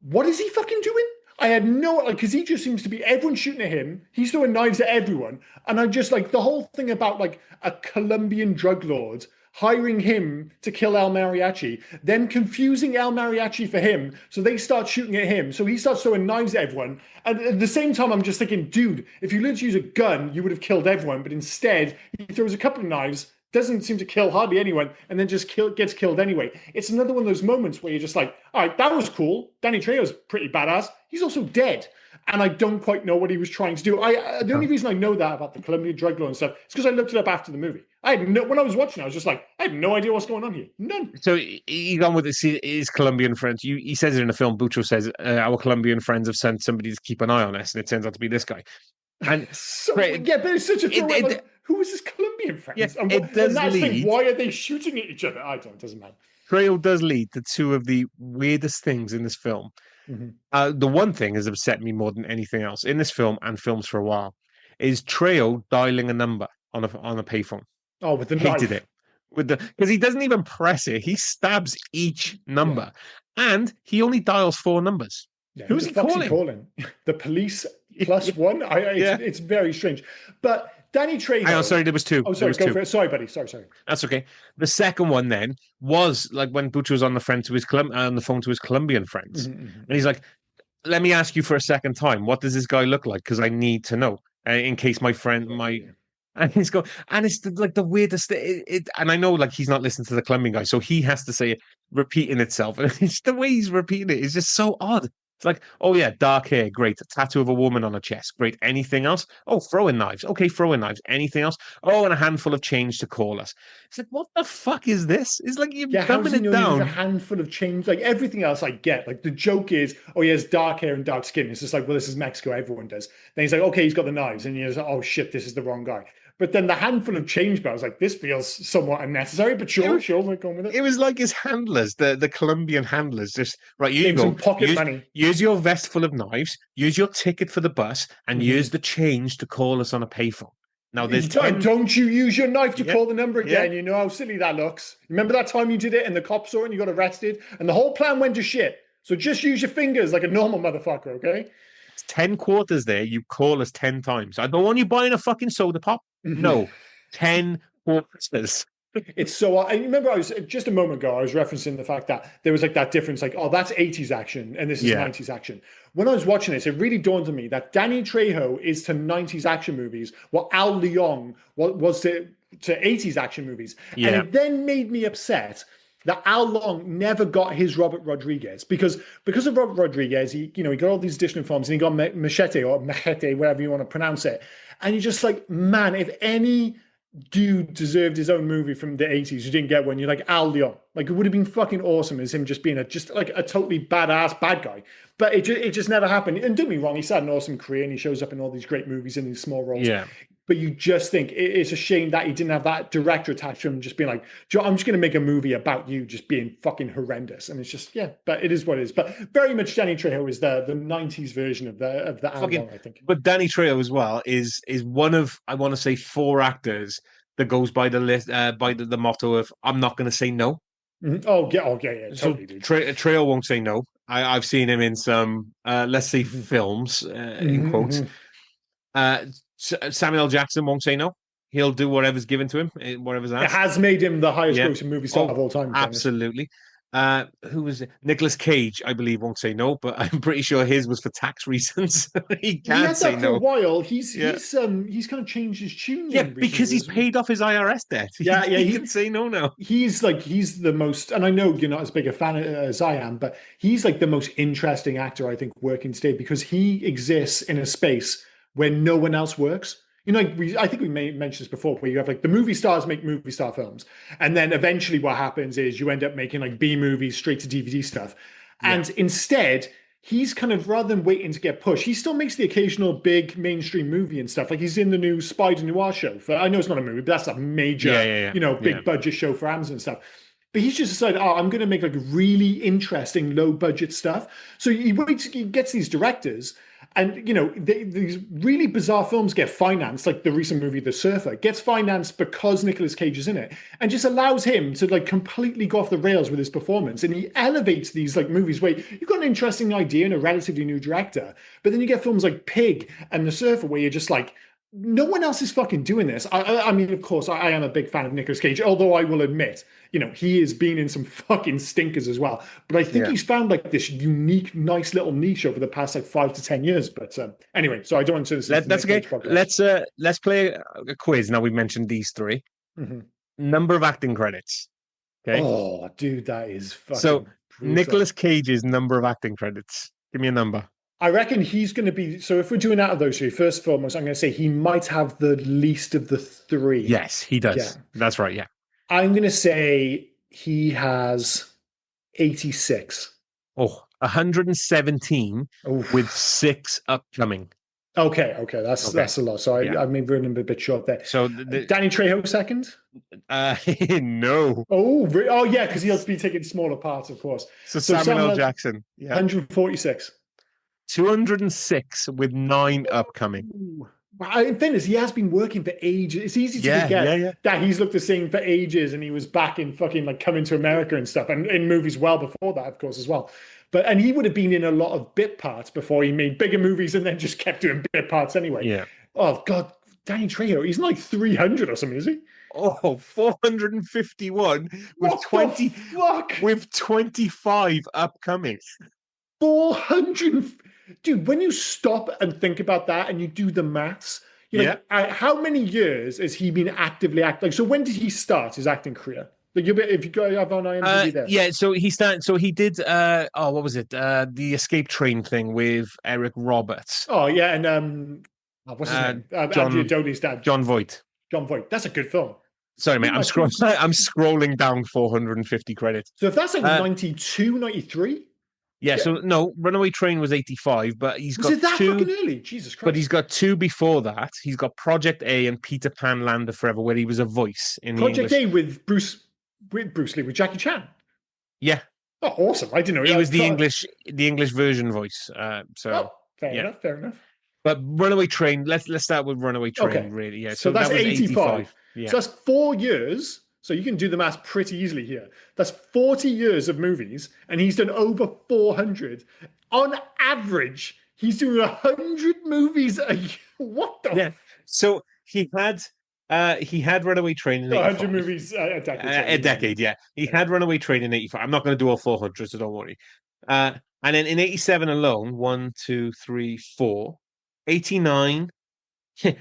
what is he fucking doing? I had no, like, because he just seems to be everyone shooting at him. He's throwing knives at everyone. And I just like the whole thing about like a Colombian drug lord hiring him to kill El Mariachi, then confusing El Mariachi for him. So they start shooting at him. So he starts throwing knives at everyone. And at the same time, I'm just thinking, dude, if you learned to use a gun, you would have killed everyone. But instead, he throws a couple of knives, doesn't seem to kill hardly anyone, and then just gets killed anyway. It's another one of those moments where you're just like, all right, that was cool. Danny Trejo's pretty badass. He's also dead. And I don't quite know what he was trying to do. The only reason I know that about the Colombian drug law and stuff is because I looked it up after the movie. When I was watching, I was just like, I had no idea what's going on here. None. So he gone with his Colombian friends. He says it in the film. Bucho says our Colombian friends have sent somebody to keep an eye on us, and it turns out to be this guy. And So yeah, but it's such a throwaway. Like, who is his Colombian friends? Yeah, And, it does and that's the lead. thing, why are they shooting at each other? I don't. It doesn't matter. Trejo does lead to two of the weirdest things in this film. The one thing has upset me more than anything else in this film and films for a while is Trejo dialing a number on a payphone. Oh, with the Hated knife. it because he doesn't even press it; he stabs each number, and he only dials four numbers. Yeah, who Who's the he fuck's calling? he calling? The police plus one? Yeah. It's very strange. But Danny Trejo. Hang on, sorry, there was two. Oh, There sorry, was go two. for it. Sorry, buddy. Sorry. That's okay. The second one then was like when Butch was on the on the phone to his Colombian friends, and he's like, "Let me ask you for a second time, what does this guy look like? Because I need to know in case my friend my." And he's go, and it's like the weirdest. And I know like he's not listening to the Colombian guy, so he has to say it, repeating itself, and it's the way he's repeating it is just so odd. It's like, oh yeah, dark hair, great. A tattoo of a woman on her chest, great. Anything else? Oh, throwing knives. Okay, throwing knives. Anything else? Oh, and a handful of change to call us. It's like, what the fuck is this? It's like you're Yeah, how does dumbing he it know there's a down. handful of change? Like everything else I get. Like the joke is, oh, he has dark hair and dark skin. It's just like, well, this is Mexico, everyone does. Then he's like, okay, he's got the knives. And you're like, oh shit, this is the wrong guy. But then the handful of change bells, like this feels somewhat unnecessary, but sure, we're going with it. It was like his handlers, the Colombian handlers, just right. Here you Gave him some go. pocket money. Use your vest full of knives. Use your ticket for the bus, and use the change to call us on a payphone. Now there's 10. Don't you use your knife to Yeah, call the number again. yeah. You know how silly that looks. Remember that time you did it and the cops saw it and you got arrested and the whole plan went to shit. So just use your fingers like a normal motherfucker, okay? It's 10 quarters there. You call us 10 times. I don't want you buying a fucking soda pop. No, 10 quarters. It's so. I remember I was just a moment ago. I was referencing the fact that there was like that difference, like, oh, that's 80s action and this is Yeah. 90s action. When I was watching this, it really dawned on me that Danny Trejo is to 90s action movies what Al Leong was to 80s action movies. Yeah. And it then made me upset that Al Long never got his Robert Rodriguez because of Robert Rodriguez, he got all these additional films and he got Machete or Machete, whatever you want to pronounce it. And you're just like, man, if any dude deserved his own movie from the 80s, you didn't get one. You're like Al Leong. Like it would have been fucking awesome as him just being just like a totally badass bad guy. But it just never happened. And don't get me wrong, he's had an awesome career and he shows up in all these great movies in these small roles. Yeah. But you just think it's a shame that he didn't have that director attached to him, just being like, I'm just going to make a movie about you just being fucking horrendous. And it's just, yeah, but it is what it is. But very much Danny Trejo is the 90s version of the album, I think. But Danny Trejo as well is one of, I want to say, 4 actors that goes by the list by the motto of I'm not going to say no. Mm-hmm. Oh yeah, totally. So Dude. Trejo won't say no. I've seen him in some, let's say, films in quotes. Samuel L. Jackson won't say no. He'll do whatever's given to him, whatever's asked. It has made him the highest grossing movie star of all time. Absolutely. Who was it? Nicolas Cage, I believe, won't say no, but I'm pretty sure his was for tax reasons. He can't say no. For a while, he's kind of changed his tune. Yeah, because he's paid off his IRS debt. He can say no now. He's the most, and I know you're not as big a fan as I am, but he's like the most interesting actor I think working today because he exists in a space where no one else works. I think we may mention this before, where you have like the movie stars make movie star films, and then eventually what happens is you end up making like B movies, straight to DVD stuff, and instead he's kind of, rather than waiting to get pushed, he still makes the occasional big mainstream movie and stuff. Like he's in the new Spider Noir show. I know it's not a movie, but that's a major, big budget show for Amazon and stuff. But he's just decided, I'm going to make like really interesting low budget stuff. So he gets these directors. And these really bizarre films get financed, like the recent movie The Surfer gets financed because Nicolas Cage is in it, and just allows him to like completely go off the rails with his performance. And he elevates these like movies where you've got an interesting idea and a relatively new director, but then you get films like Pig and The Surfer where you're just like, no one else is fucking doing this. I mean, of course, I am a big fan of Nicolas Cage, although I will admit, he has been in some fucking stinkers as well. But I think Yeah. he's found like this unique, nice little niche over the past like 5 to 10 years. But anyway, so I don't want to this into the That's Nick okay. Cage podcast. Let's play a quiz. Now we've mentioned these three. Mhm. Number of acting credits. Okay. Oh, dude, that is So fucking brutal. Nicolas Cage's number of acting credits. Give me a number. I reckon he's going to be. So if we're doing out of those three, first and foremost, I'm going to say he might have the least of the three. Yes, he Yeah. does. That's right. Yeah. I'm going to say he has 86. Oh, 117 with Oof. 6 upcoming. Okay, Okay. that's a lot. So Yeah. I may run him a bit short there. So Danny Trejo second. no. Oh yeah, because he'll be taking smaller parts, of course. So So Samuel L. Samuel, Jackson. Yeah. 146. 206 with 9 upcoming. Ooh. In fairness, he has been working for ages. It's easy to Yeah, forget yeah. that he's looked the same for ages, and he was back in fucking like Coming to America and stuff, and in movies well before that, of course, as well. And he would have been in a lot of bit parts before he made bigger movies, and then just kept doing bit parts anyway. Yeah. Oh God, Danny Trejo, he's in like 300 or something, is he? Oh, 451 with What 20 the fuck? with 25 upcoming. 400. Dude, when you stop and think about that and you do the maths, you're like, how many years has he been actively acting? Like, so when did he start his acting career? Like, if you go have on IMDb there. Yeah, so he did what was it? The escape train thing with Eric Roberts. Oh yeah, and what's his name? Andrea Doty's dad. John Voight. John Voight. That's a good film. Sorry, mate. I'm scrolling down 450 credits. So if that's like 92, 93. Yeah, so no, Runaway Train was 85, but he's got it that two. Fucking early? Jesus Christ. But he's got 2 before that. He's got Project A and Peter Pan Land of Forever, where he was a voice in Project the English. A with Bruce Lee, with Jackie Chan. Yeah. Oh, awesome. I didn't know He was the English version voice. Fair enough. But Runaway Train, let's start with Runaway Train, Okay. really. Yeah. So that's that was 85. Yeah. So that's 4 years. So you can do the math pretty easily here. That's 40 years of movies, and he's done over 400. On average, he's doing 100 movies a year. What the? Yeah. So he had Runaway Train in 100 movies a decade. a decade, yeah. He had Runaway Train in 85. I'm not going to do all 400, so don't worry. And then in 87 alone, 1, 2, 3, 4, 89,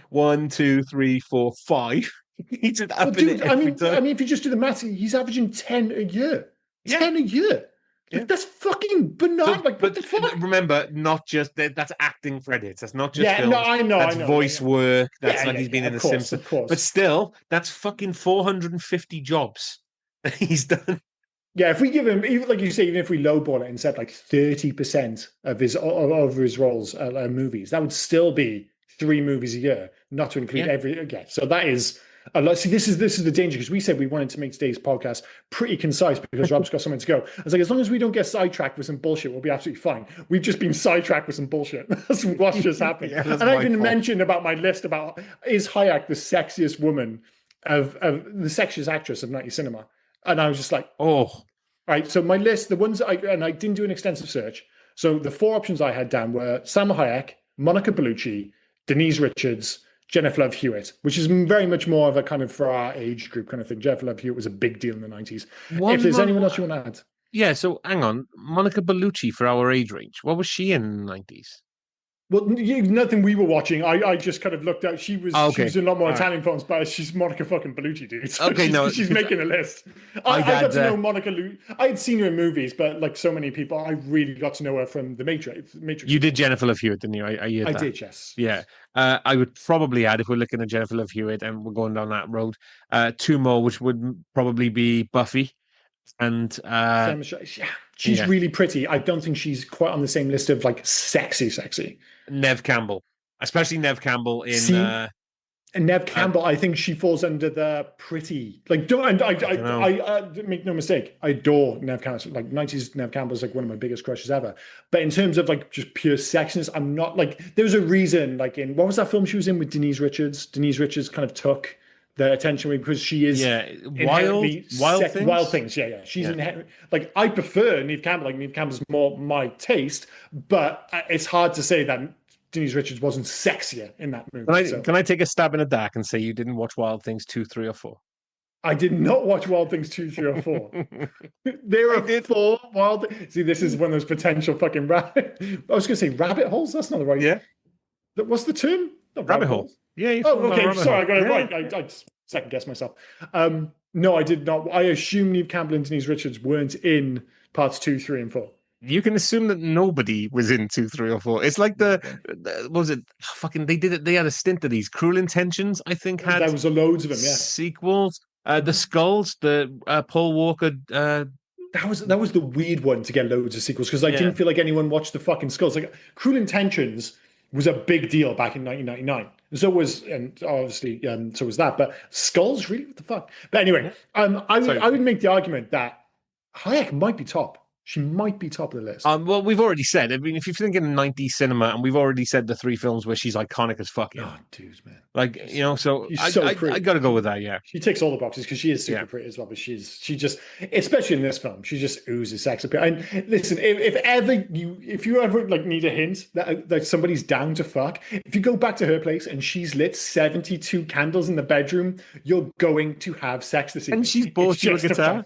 1, 2, 3, 4, 5. He's up dude, I mean, if you just do the maths, he's averaging 10 a year. 10 a year. Like, that's fucking banana. Like, what the fuck? Remember, not just that's acting credits. That's not just films. No, I know. That's voice work. That's he's been in The Simpsons. Of course. But still, that's fucking 450 jobs that he's done. Yeah, if we give him, even like you say, even if we lowball it and said like 30% of his roles are movies, that would still be 3 movies a year, not to include every again. So that is a lot. See, this is the danger, because we said we wanted to make today's podcast pretty concise because Rob's got something to go. I was like, as long as we don't get sidetracked with some bullshit, we'll be absolutely fine. We've just been sidetracked with some bullshit. That's what's just happened. And I even mentioned about my list about, is Hayek the sexiest woman of the sexiest actress of 90s cinema? And I was just like, all right. So my list, the ones I didn't do an extensive search. So the 4 options I had down were Salma Hayek, Monica Bellucci, Denise Richards, Jennifer Love Hewitt, which is very much more of a kind of for our age group kind of thing. Jennifer Love Hewitt was a big deal in the 90s. If there's anyone else you want to add. Yeah, so hang on. Monica Bellucci, for our age range, what was she in the 90s? Well, nothing we were watching. I just kind of looked out. She was in a lot more Italian films, but she's Monica fucking Bellucci, dude. So she's making a list. I got to know Monica. I had seen her in movies, but like so many people, I really got to know her from The Matrix. You did Jennifer Love Hewitt, didn't you? I did, yes. Yeah. I would probably add, if we're looking at Jennifer Love Hewitt and we're going down that road, 2 more, which would probably be Buffy. And she's really pretty. I don't think she's quite on the same list of like sexy. Nev Campbell, especially Nev Campbell in And Nev Uh, Campbell, I think she falls under the pretty. Like, don't and don't know. I make no mistake. I adore Nev Campbell. Like '90s Nev Campbell is like one of my biggest crushes ever. But in terms of like just pure sexiness, I'm not like. There was a reason. Like in what was that film she was in with Denise Richards? Denise Richards kind of took the attention because she is Yeah, inherently wild wild things. things. Yeah. She's Yeah. inherent. Like I prefer Neve Campbell. Like Neve Campbell's more my taste, but it's hard to say that Denise Richards wasn't sexier in that Can movie. I So can I take a stab in the dark and say you didn't watch Wild Things 2, 3, or 4? I did not watch Wild Things 2, 3, or 4. There I are did. 4 Wild. See, this is one of those potential fucking rabbit. I was going to say rabbit holes. That's not the right. Yeah, What's the term? Not rabbit rabbit hole. holes. Yeah, you Oh, fall down a okay. rabbit Sorry, hole. I got it Yeah. right. I second guessed myself. No, I did not. I assume Neve Campbell and Denise Richards weren't in parts 2, 3, and 4. You can assume that nobody was in 2, 3, or 4. It's like what was it? Fucking, they did it. They had a stint of these. Cruel Intentions, I think, had There was a loads of them. Yeah. sequels. The Skulls, the Paul Walker. That was the weird one to get loads of sequels because I Yeah. didn't feel like anyone watched the fucking Skulls. Like Cruel Intentions was a big deal back in 1999. So was, and obviously, so was that. But Skulls, really, what the fuck? But anyway, I would make the argument that Hayek might be top. She might be top of the list. Well, we've already said. I mean, if you're thinking 90s cinema, and we've already said the 3 films where she's iconic as fuck. Oh, dude, man. Like, so She's so I pretty. got to go with that. Yeah. She ticks all the boxes because she is super pretty as well. But she just, especially in this film, she just oozes sex appeal. And listen, if you ever like need a hint that somebody's down to fuck, if you go back to her place and she's lit 72 candles in the bedroom, you're going to have sex this evening. And she's bought you a guitar.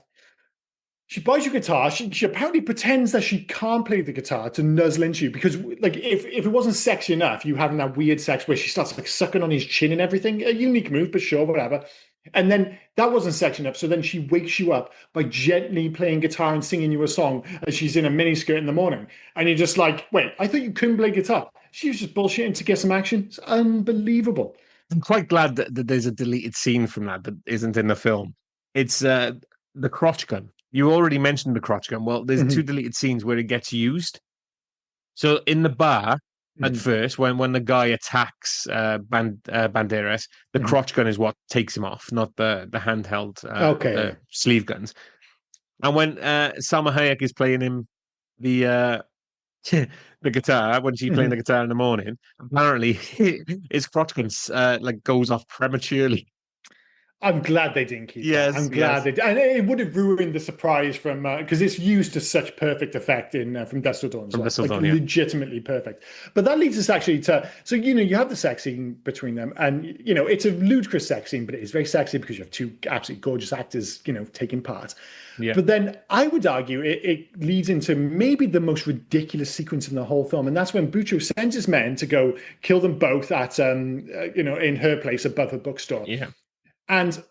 She buys you a guitar. She apparently pretends that she can't play the guitar to nuzzle into you because, like, if it wasn't sexy enough, you having that weird sex where she starts like sucking on his chin and everything. A unique move, but sure, whatever. And then that wasn't sexy enough. So then she wakes you up by gently playing guitar and singing you a song as she's in a miniskirt in the morning. And you're just like, wait, I thought you couldn't play guitar. She was just bullshitting to get some action. It's unbelievable. I'm quite glad that there's a deleted scene from that isn't in the film. It's the crotch gun. You already mentioned the crotch gun. Well, there's 2 deleted scenes where it gets used. So in the bar at first, when the guy attacks Banderas, the crotch gun is what takes him off, not the handheld the sleeve guns. And when Salma Hayek is playing him the the guitar, when she's playing the guitar in the morning, apparently his crotch gun like goes off prematurely. I'm glad they didn't keep Yes, that. I'm glad they did. And it would have ruined the surprise from because it's used to such perfect effect in from Dusk Till Dawn as well. Like legitimately perfect. But that leads us actually to you have the sex scene between them, and it's a ludicrous sex scene, but it is very sexy because you have 2 absolutely gorgeous actors taking part. Yeah. But then I would argue it leads into maybe the most ridiculous sequence in the whole film, and that's when Bucho sends his men to go kill them both at in her place above her bookstore. Yeah. And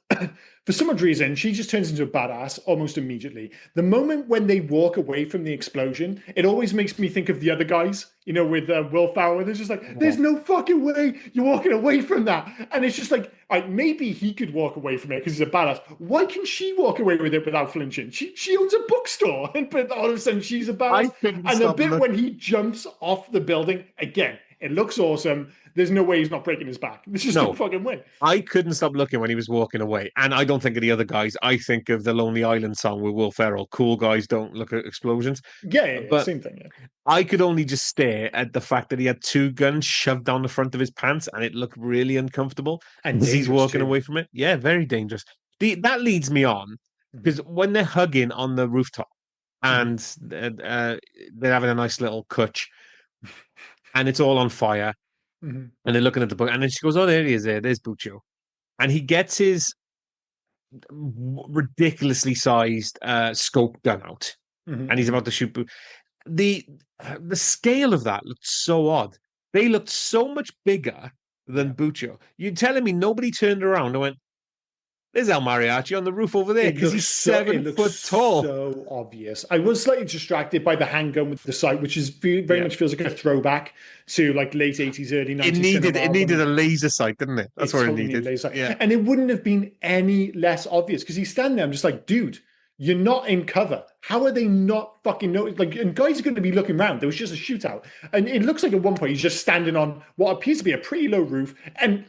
for some odd reason, she just turns into a badass almost immediately. The moment when they walk away from the explosion, it always makes me think of the other guys, with Will Ferrell. They're just like, there's no fucking way you're walking away from that. And it's just like, maybe he could walk away from it because he's a badass. Why can she walk away with it without flinching? She owns a bookstore, but all of a sudden she's a badass. And the bit when he jumps off the building, again, it looks awesome. There's no way he's not breaking his back. There's just no fucking way. I couldn't stop looking when he was walking away. And I don't think of the other guys. I think of the Lonely Island song with Will Ferrell. Cool guys don't look at explosions. Yeah, but same thing. Yeah. I could only just stare at the fact that he had 2 guns shoved down the front of his pants and it looked really uncomfortable. And he's walking away from it. Yeah, very dangerous. That leads me on because when they're hugging on the rooftop and they're having a nice little cutch and it's all on fire. And they're looking at the book, and then she goes, "Oh, there he is! There's Bucho," and he gets his ridiculously sized scope gun out, and he's about to shoot. The scale of that looked so odd. They looked so much bigger than Bucho. You're telling me nobody turned around and went, "There's El Mariachi on the roof over there," because he's 7 foot tall. So obvious. I was slightly distracted by the handgun with the sight, which is very much feels like a throwback to like late 80s, early 90s. It needed a laser sight, didn't it? That's what it needed. Laser. Yeah. And it wouldn't have been any less obvious because he's standing there. I'm just like, dude, you're not in cover. How are they not fucking know? Like, and guys are going to be looking around. There was just a shootout, and it looks like at one point he's just standing on what appears to be a pretty low roof, and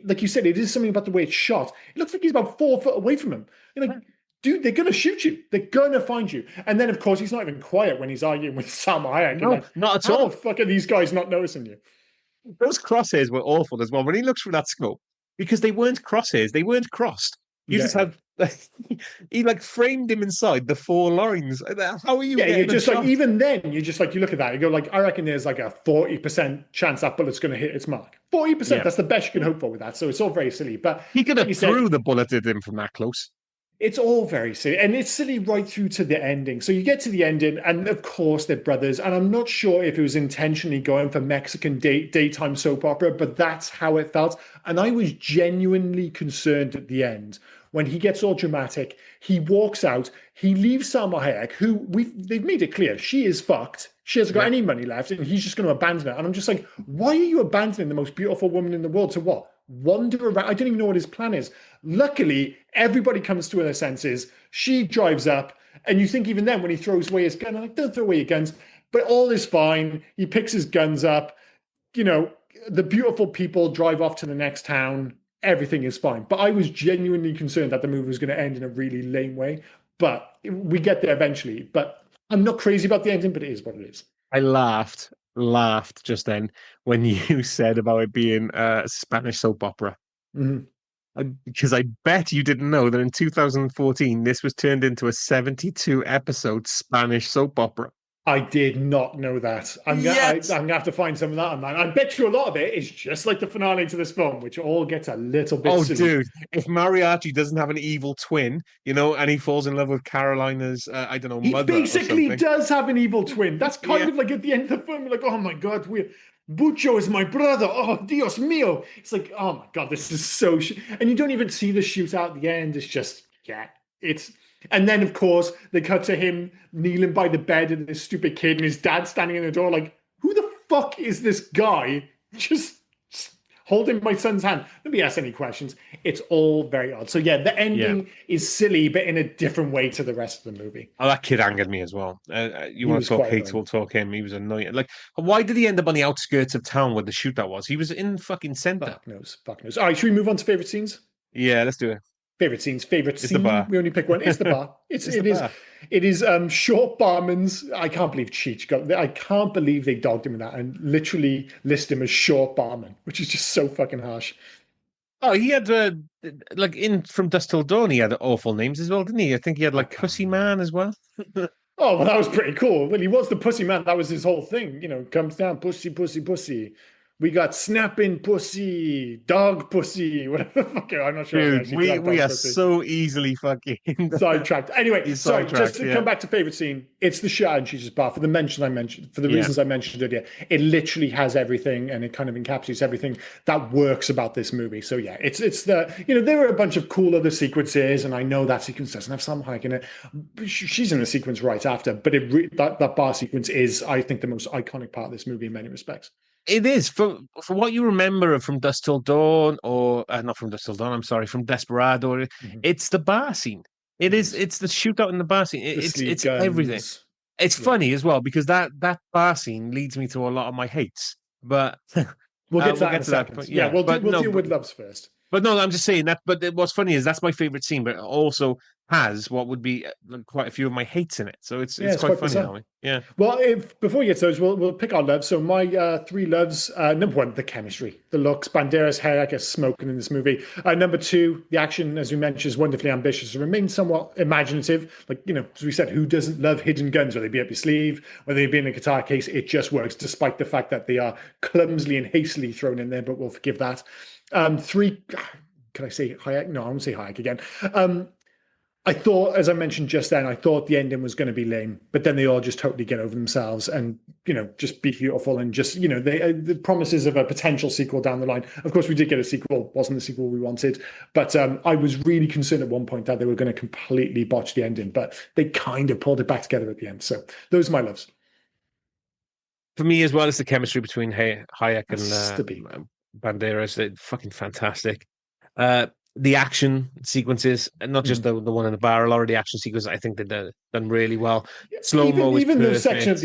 like you said, it is something about the way it's shot. It looks like he's about 4 foot away from him. You're like, dude, they're gonna shoot you. They're gonna find you. And then, of course, he's not even quiet when he's arguing with Sam Hayek. You're No, like, not at how the all. fuck are these guys not noticing you? Those crosshairs were awful as well when he looks through that scope because they weren't crosshairs, they weren't crossed. You Yeah, just yeah. had he like framed him inside the four lines. How are you Yeah, you're getting a just like, shot? even then, you're just like, you look at that, you go like, I reckon there's like a 40% chance that bullet's going to hit its mark. 40%, Yeah, that's the best you can hope for with that. So it's all very silly. But he could like have you said, threw the bullet at him from that close. it's all very silly. And it's silly right through to the ending. So you get to the ending, and of course they're brothers. And I'm not sure if it was intentionally going for Mexican daytime soap opera, but that's how it felt. And I was genuinely concerned at the end when he gets all dramatic. He walks out, he leaves Salma Hayek, who they've made it clear she is fucked. She hasn't got Yeah. any money left, and he's just going to abandon her. And I'm just like, why are you abandoning the most beautiful woman in the world to what? Wander around. I don't even know what his plan is. Luckily, everybody comes to their senses. She drives up, and you think even then when he throws away his gun, I'm like, don't throw away your guns. But all is fine. He picks his guns up. You know, the beautiful people drive off to the next town. Everything is fine. But I was genuinely concerned that the movie was going to end in a really lame way. But we get there eventually. But I'm not crazy about the ending, but it is what it is. I laughed just then when you said about it being a Spanish soap opera. Mhm. Because I bet you didn't know that in 2014 this was turned into a 72 episode Spanish soap opera. I did not know that. I'm Yes. gonna have to find some of that online. I bet you a lot of it is just like the finale to this film, which all gets a little bit Oh, silly. dude, if Mariachi doesn't have an evil twin, and he falls in love with Carolina's, I don't know, He mother or basically something. does have an evil twin. That's kind Yeah. of like at the end of the film, you're like, oh my god, we Bucho is my brother. Oh, Dios mío. It's like, oh my god, this is so and you don't even see the shootout at the end. It's just, yeah, it's and then of course they cut to him kneeling by the bed and this stupid kid and his dad standing in the door, like, who the fuck is this guy? Just holding my son's hand. Nobody asks any questions. It's all very odd. So yeah, the Yeah. ending is silly, but in a different way to the rest of the movie. Oh, that kid angered me as well. You He want to was talk quite hate, annoying. we'll talk him. He was annoying. Like, why did he end up on the outskirts of town where the shootout was? He was in fucking center. Fuck knows. Fuck knows. All right, should we move on to favorite scenes? Yeah, let's do it. Favorite scenes. Favorite It's the scene. bar. We only pick one. It's the bar. It's the It is bar. it is short barman's. I can't believe Cheech got. I can't believe they dogged him in that and literally list him as short barman, which is just so fucking harsh. Oh, he had like in From Dusk Till Dawn, he had awful names as well, didn't he? I think he had I like can't Pussy remember. Man as well. Oh, well, that was pretty cool. Well, he was the pussy man. That was his whole thing. You know, comes down, pussy, pussy, pussy. We got snapping pussy, dog pussy, whatever the fuck. I'm not sure if they Dude, actually did we dog are pussy. so easily fucking Sidetracked. Anyway, he's sorry, just sidetracked. to Yeah, come back to favorite scene, it's the shot and she's bar for the mention I mentioned, for the yeah. reasons I mentioned earlier. It literally has everything and it kind of encapsulates everything that works about this movie. So yeah, it's the there are a bunch of cool other sequences, and I know that sequence doesn't have Sam Hayek in it. She's in the sequence right after, but that bar sequence is, I think, the most iconic part of this movie in many respects. It is for what you remember of From Dusk Till Dawn, or not From Dusk Till Dawn. I'm sorry, from Desperado. Mhm. It's the bar scene. It It is. is It's the shootout in the bar scene. the It's sleeve it's everything. guns. It's Yeah, funny as well because that bar scene leads me to a lot of my hates. But we'll get to we'll that in get a to that. second. But Yeah, yeah, but we'll no, deal but with loves first. But no, I'm just saying that. But what's funny is that's my favorite scene, but it also has what would be like, quite a few of my hates in it. So Yeah, it's it's quite quite funny bizarre. that way. Yeah, Well, if before we get to those, we'll pick our loves. So my three loves: number one, the chemistry, the looks. Banderas' hair, I guess, smoking in this movie. Number two, the action, as we mentioned, is wonderfully ambitious and remains somewhat imaginative. Like as we said, who doesn't love hidden guns? Whether they be up your sleeve, whether they be in a guitar case, it just works, despite the fact that they are clumsily and hastily thrown in there. But we'll forgive that. Three. Can I say Hayek? No, I won't say Hayek again. I thought, as I mentioned just then, I thought the ending was going to be lame, but then they all just totally get over themselves and, just be beautiful and just, the promises of a potential sequel down the line. Of course, we did get a sequel, wasn't the sequel we wanted, but I was really concerned at one point that they were going to completely botch the ending, but they kind of pulled it back together at the end. So those are my loves. for me as well, it's the chemistry between Hayek and That's to be. Banderas. They're fucking fantastic. Uh, the action sequences, and not just Mhm. the one in the bar. A lot of the action sequences, I think they've done really well. Slow Even mo is even the section at perfect.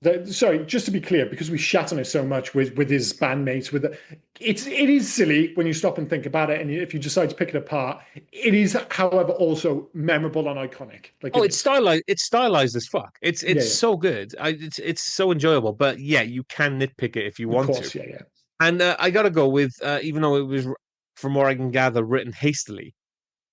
the end. Sorry, just to be clear, because we shat on it so much with his bandmates, it is silly when you stop and think about it, and if you decide to pick it apart, it is, however, also memorable and iconic. Like Oh, it it's is. stylized. It's stylized as fuck. It's Yeah, yeah. so good. It's so enjoyable. But yeah, you can nitpick it if you Of want to. course, yeah, yeah. And I gotta go with even though it was, from what I can gather, written hastily.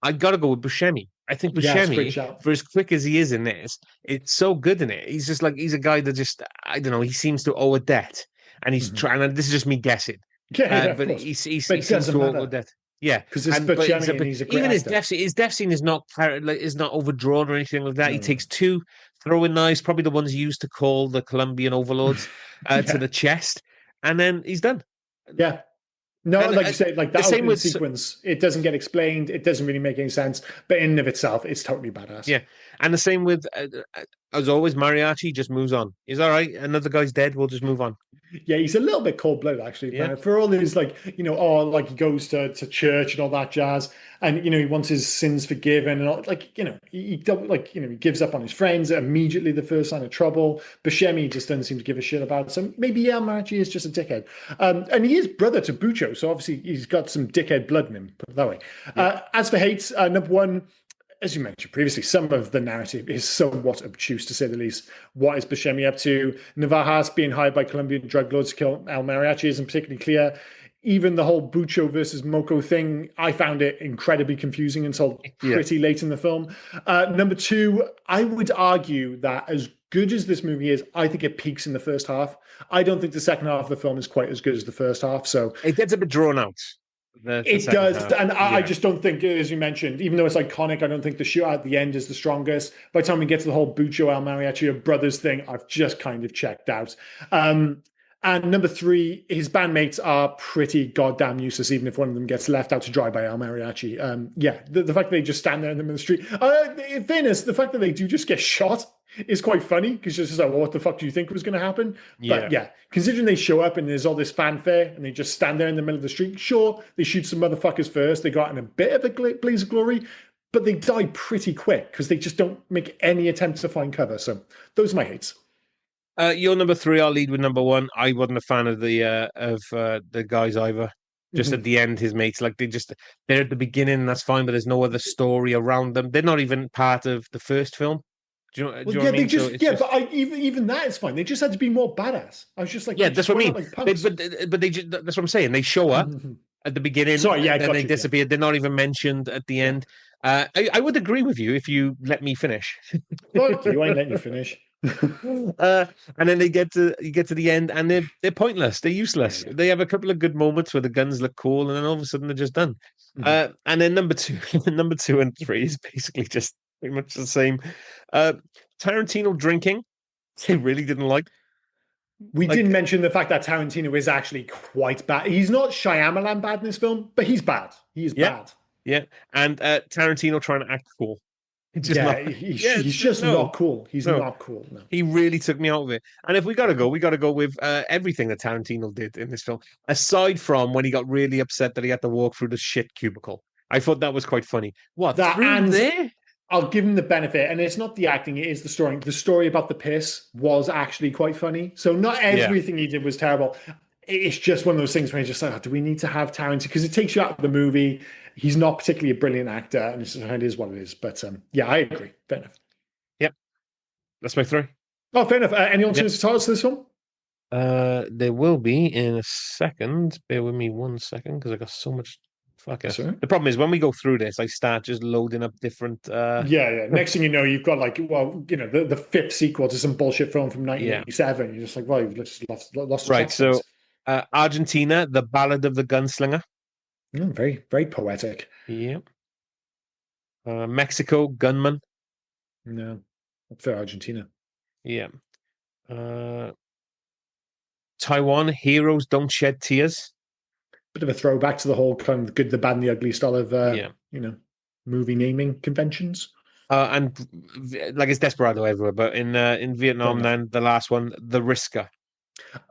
I gotta go with Buscemi. I think Yeah, it's a great Buscemi, shout. for as quick as he is in this, it's so good in it. He's just like he's a guy that just I don't know. He seems to owe a debt, and he's Mhm. trying. And this is just me guessing, Yeah, yeah, of but course. he But it seems doesn't to owe a matter debt. Yeah, because it's and but he's a Buscemi and bit, he's a great even actor. his death scene is not like is not overdrawn or anything like that. He No, no, takes two throwing knives, probably the ones used to call the Colombian no. overlords, to Yeah, the chest, and then he's done. yeah. No, And like you say, like the that same opening with sequence, it doesn't get explained. It doesn't really make any sense, but in and of itself, it's totally badass. Yeah, and the same with as always, Mariachi just moves on. He's all right. Another guy's dead. We'll just move on. Yeah, he's a little bit cold-blooded, actually, Yeah, man. For all his like, like he goes to church and all that jazz, and he wants his sins forgiven and all, like, he gives up on his friends immediately the first sign of trouble. Buscemi just doesn't seem to give a shit about it. So maybe Mariachi is just a dickhead, and he is brother to Bucho, so obviously he's got some dickhead blood in him. Put it that way. yeah, As for hates, number one, as you mentioned previously, some of the narrative is somewhat obtuse, to say the least. What is Buscemi up to? Navajas being hired by Colombian drug lords to kill El Mariachi isn't particularly clear. Even the whole Bucho versus Moco thing, I found it incredibly confusing until yeah. pretty late in the film. Number two, I would argue that as good as this movie is, I think it peaks in the first half. I don't think the second half of the film is quite as good as the first half. So It gets a bit drawn out. The it second does, half. and I Yeah, just don't think, as you mentioned, even though it's iconic, I don't think the shootout at the end is the strongest. By the time we get to the whole Bucho El Mariachi brothers thing, I've just kind of checked out. And number three, his bandmates are pretty goddamn useless, even if one of them gets left out to dry by El Mariachi. Yeah, the fact that they just stand there in the middle of the street. In fairness, the fact that they do just get shot is quite funny because it's just like, well, what the fuck do you think was going to happen? But yeah. yeah, considering they show up and there's all this fanfare and they just stand there in the middle of the street, sure, they shoot some motherfuckers first. They got in a bit of a blaze of glory, but they die pretty quick because they just don't make any attempts to find cover. So those are my hates. Your number three. I'll lead with number one. I wasn't a fan of the guys either. Just at Mhm. the end, his mates they're at the beginning. That's fine, but there's no other story around them. They're not even part of the first film. Do Well, you know what yeah, I they mean? So just it's yeah, just but even that is fine. They just had to be more badass. I was just like, yeah, they that's just what I went out mean. like punks. But that's what I'm saying. They show up at the beginning, Sorry, yeah, I then got they you. Yeah, disappear. They're not even mentioned at the yeah. end. I would agree with you if you let me finish. Fuck you. I ain't letting you finish. uh, and then you get to the end, and they're pointless. They're Yeah, useless. yeah. They have a couple of good moments where the guns look cool, and then all of a sudden they're just done. Mhm. And then number two, number two and three is basically just pretty much the same. Uh, Tarantino drinking, they really didn't like. We Like, didn't mention the fact that Tarantino is actually quite bad. He's not Shyamalan bad in this film, but he's bad. He is yeah, bad. yeah, and Tarantino trying to act cool. It's just Yeah, not. Yeah, he's just no, not cool. He's no. not cool. No. He really took me out of it. And if we got to go with everything that Tarantino did in this film, aside from when he got really upset that he had to walk through the shit cubicle. I thought that was quite funny. What, That through and there? I'll give him the benefit, and it's not the acting; it is the story. The story about the piss was actually quite funny. So not Yeah. everything he did was terrible. It's just one of those things where you're just like, oh, do we need to have Tarantino? Because it takes you out of the movie. He's not particularly a brilliant actor, and it is what it is. But yeah, I agree. Fair enough. Yep. That's my three. Oh, fair enough. Any Yep. alternative titles to this one? There will be in a second. Bear with me 1 second because I got so much. Fuck yeah. Sorry. The problem is when we go through this, I start just loading up different. Yeah, yeah. Next thing you know, you've got like, well, the fifth sequel to some bullshit film from Yeah. 1987. You're just like, well, you've just lost the Right. plot So, points. Argentina, the Ballad of the Gunslinger. Very, very poetic. Yep. Mexico, Gunman. No, for Argentina. Yeah. Uh, Taiwan, Heroes Don't Shed Tears. Bit of a throwback to the whole kind of good, the bad, and the ugly style of Yeah. movie naming conventions. Like it's Desperado everywhere, but in Fair Vietnam, enough. then the last one, The Risker.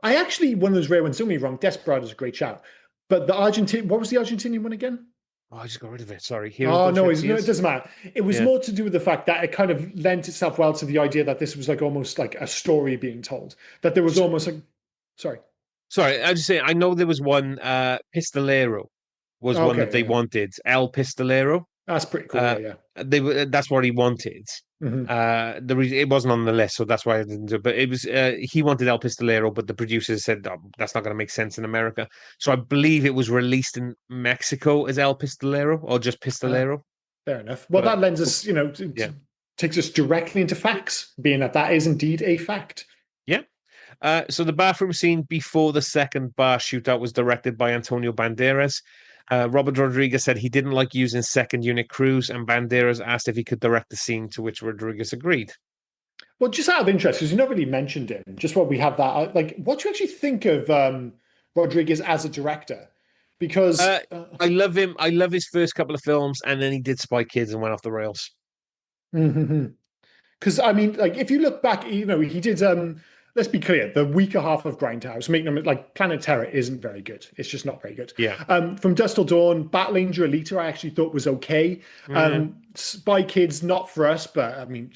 I actually, one of those rare ones, don't get me wrong, Desperado is a great shout. But the Argentine, what was the Argentinian one again? Oh, I just got rid of it. Sorry. Hero Oh goes no, 50 no, it years. doesn't matter. It was Yeah. more to do with the fact that it kind of lent itself well to the idea that this was like almost like a story being told. That there was S- almost like, sorry. Sorry, I just say I know there was one Pistolero was one that Okay, they yeah, wanted. El Pistolero. that's pretty cool. Uh, Yeah, yeah. that's what he wanted. Hmm. The reason it wasn't on the list, so that's why I didn't do it. But it was he wanted El Pistolero, but the producers said, "Oh, that's not going to make sense in America." So I believe it was released in Mexico as El Pistolero or just Uh, Pistolero. Fair enough. Well, But that lends us, yeah, takes us directly into facts, being that that is indeed a fact. yeah. So the bathroom scene before the second bar shootout was directed by Antonio Banderas. Robert Rodriguez said he didn't like using second unit crews, and Banderas asked if he could direct the scene, to which Rodriguez agreed. Well, just out of interest, because you not really mentioned him, just what we have that, like, what do you actually think of Rodriguez as a director? Because Uh, I love him. I love his first couple of films, and then he did Spy Kids and went off the rails. Because I mean, like if you look back, he did. Let's be clear: the weaker half of Grindhouse, making them like Planet Terror, isn't very good. It's just not very good. Yeah. From Dusk Till Dawn, Battle Angel Alita, I actually thought was okay. Mm. Spy Kids, not for us, but I mean,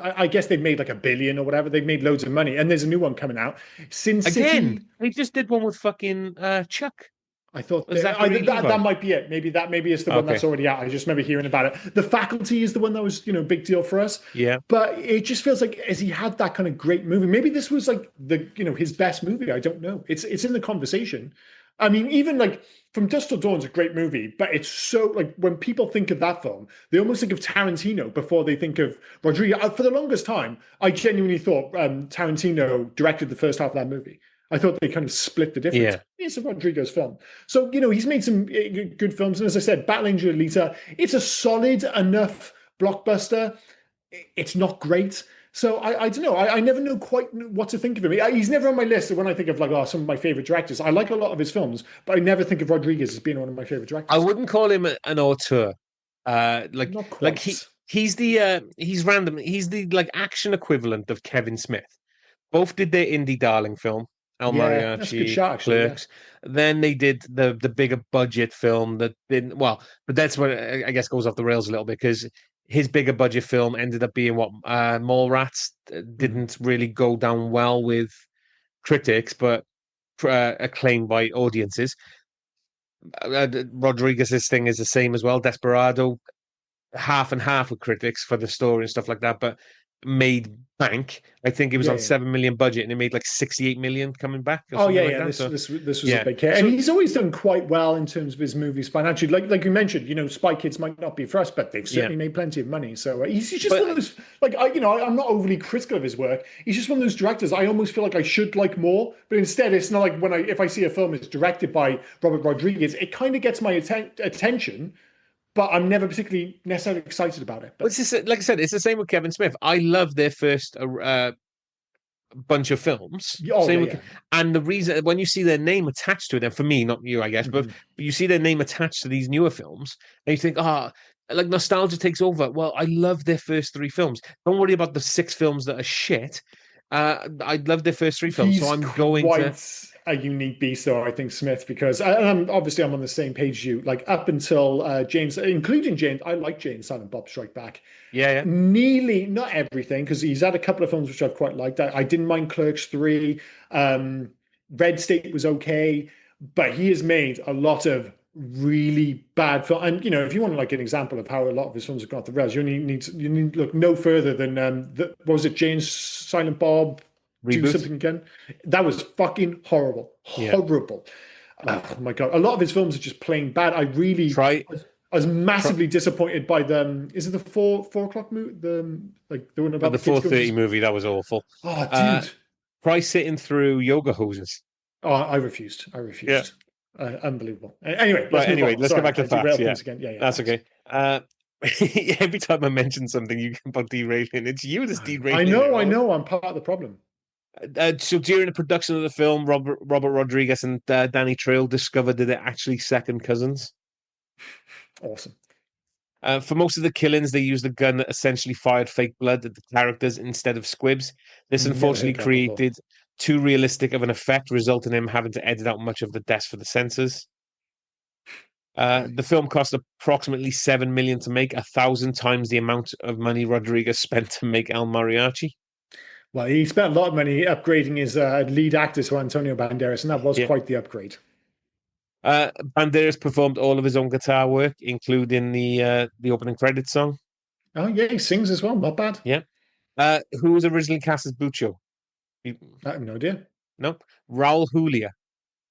I guess they've made like 1 billion or whatever. They've made loads of money, and there's a new one coming out, Sin Again, City. he just did one with fucking Chuck. I thought Zachary that Levi. might be it. Maybe it's the one Okay. that's already out. I just remember hearing about it. The Faculty is the one that was big deal for us. Yeah. But it just feels like as he had that kind of great movie, maybe this was like the his best movie. I don't know. It's in the conversation. I mean, even like From Dusk Till Dawn is a great movie, but it's so like when people think of that film, they almost think of Tarantino before they think of Rodriguez. For the longest time, I genuinely thought Tarantino directed the first half of that movie. I thought they kind of split the difference. Yeah. It's a Rodriguez film. So, he's made some good films. And as I said, Battle Angel Alita, it's a solid enough blockbuster. It's not great. So I don't know. I never know quite what to think of him. He's never on my list when I think of like, some of my favorite directors. I like a lot of his films, but I never think of Rodriguez as being one of my favorite I directors. wouldn't call him an auteur. Not Like quite. he's random. He's the like action equivalent of Kevin Smith. Both did their indie darling film, El Yeah, that's a good Mariachi, shot, actually. Yeah. Clerks. Then they did the bigger budget film that didn't well, but that's what I guess goes off the rails a little bit because his bigger budget film ended up being what Mallrats Mhm. didn't really go down well with critics, but acclaimed by audiences. Rodriguez's thing is the same as well. Desperado, half and half with critics for the story and stuff like that, but made bank. I think it was Yeah, on yeah. 7 million budget and it made like 68 million coming back or Oh something yeah, like yeah. that. This was a Yeah. big hit, and So he's always done quite well in terms of his movies financially. Like you mentioned, Spy Kids might not be for us, but they've yeah, certainly made plenty of money. So he's just one of but those. Like I'm not overly critical of his work. He's just one of those directors. I almost feel like I should like more, but instead, it's not like if I see a film that's directed by Robert Rodriguez, it kind of gets my attention, but I'm never particularly necessarily excited about it. But it's just like I said, it's the same with Kevin Smith. I love their first bunch of films. oh yeah, Same with, yeah. and the reason when you see their name attached to it, and for me, not you, I guess, but Mhm. you see their name attached to these newer films, and you think, like nostalgia takes over. Well, I love their first three films. Don't worry about the six films that are shit. I love their first three films, so He's I'm going to. quite a unique beast, though, I think, Smith, because obviously I'm on the same page as you. Like up until James, including James, I like James Silent Bob Strike Back. Yeah, yeah. Nearly not everything, because he's had a couple of films which I've quite liked. I didn't mind Clerks 3. Red State was okay, but he has made a lot of really bad film. And if you want like an example of how a lot of his films have gone off the rails, you need to look no further than what was it, James Silent Bob Do Reboot. Something Again? That was fucking horrible, Yeah. horrible. Oh my god, a lot of his films are just plain bad. Try. I was Try massively disappointed by them. Is it the four o'clock movie? The one about the the kids going 4:30 to. movie. That was awful. Oh, Uh, dude. Try sitting through yoga hoses. Oh, I refused. I Yeah. refused. Unbelievable. Anyway, let's Right. move Anyway, on. let's get Sorry, back to I the facts. derailed Yeah, things again. Yeah, yeah, that's thanks. okay. Every time I mention something, you can put derailing. It's you that's I derailing it, know, I Robert. know. I'm part of the problem. So during the production of the film, Robert Rodriguez and Danny Trejo discovered that they're actually second cousins. Awesome. For most of the killings, they used a gun that essentially fired fake blood at the characters instead of squibs. This Never unfortunately heard that before. created too realistic of an effect, resulting in him having to edit out much of the deaths for the censors. The film cost approximately 7 million to make, 1,000 times the amount of money Rodriguez spent to make El Mariachi. Well, he spent a lot of money upgrading his lead actor to Antonio Banderas, and that was Yeah. quite the upgrade. Banderas performed all of his own guitar work, including the opening credits song. Oh yeah, he sings as well. Not bad. Yeah. Who was originally cast as Bucho? I have no idea. No, Raul Julia,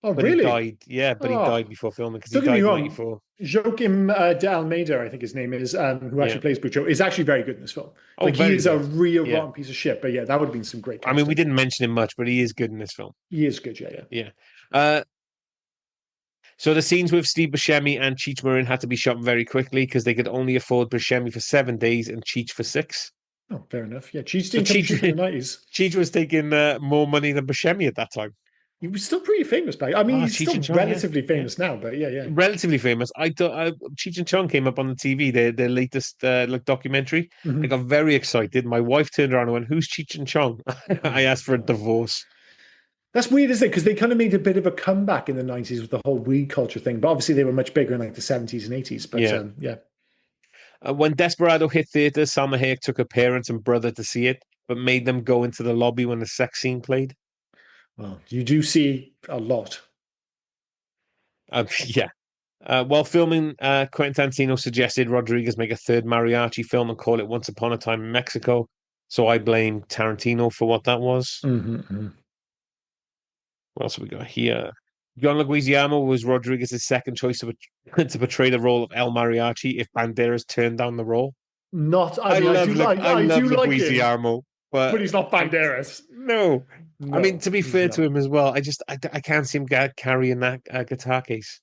Oh but he really? died. Yeah, but he Oh, died before filming because he don't get me died in wrong. '94. Joaquim de Almeida, I think his name is, who Yeah. actually plays Bucho, is actually very good in this film. Oh, Like he very is a good. real Yeah. rotten piece of shit. But yeah, that would have been some great I mean, we casting. didn't mention him much, but he is good in this film. He is good. Yeah, yeah. Yeah. Uh, so the scenes with Steve Buscemi and Cheech Marin had to be shot very quickly because they could only afford Buscemi for 7 days and Cheech for 6. Oh, fair enough. Yeah, Cheech So didn't come cheap in the 90s. Cheech was taking more money than Buscemi at that time. He was still pretty famous back. I mean, Ah, he's Cheech still and Chong, yeah, relatively yeah, famous now, but yeah, yeah. relatively famous. Cheech and Chong came up on the TV, their latest like documentary. I Mhm. got very excited. My wife turned around and went, "Who's Cheech and Chong?" Oh I my asked for a God. divorce. That's weird, isn't it? Because they kind of made a bit of a comeback in the 90s with the whole weed culture thing. But obviously, they were much bigger in like the 70s and 80s. But Yeah. yeah. When Desperado hit theaters, Salma Hayek took her parents and brother to see it, but made them go into the lobby when the sex scene played. Well, you do see a lot. Yeah. While filming, Quentin Tarantino suggested Rodriguez make a third mariachi film and call it Once Upon a Time in Mexico. So I blame Tarantino for what that was. Mm-hmm. What else have we got here? John Leguizamo was Rodriguez's second choice to portray the role of El Mariachi if Banderas turned down the role. Not, I mean, I do like, I I love do like him, Leguizamo, but but he's not I Banderas. no. I mean, No, to be he's fair to not. him as well, I can't see him carrying that guitar case.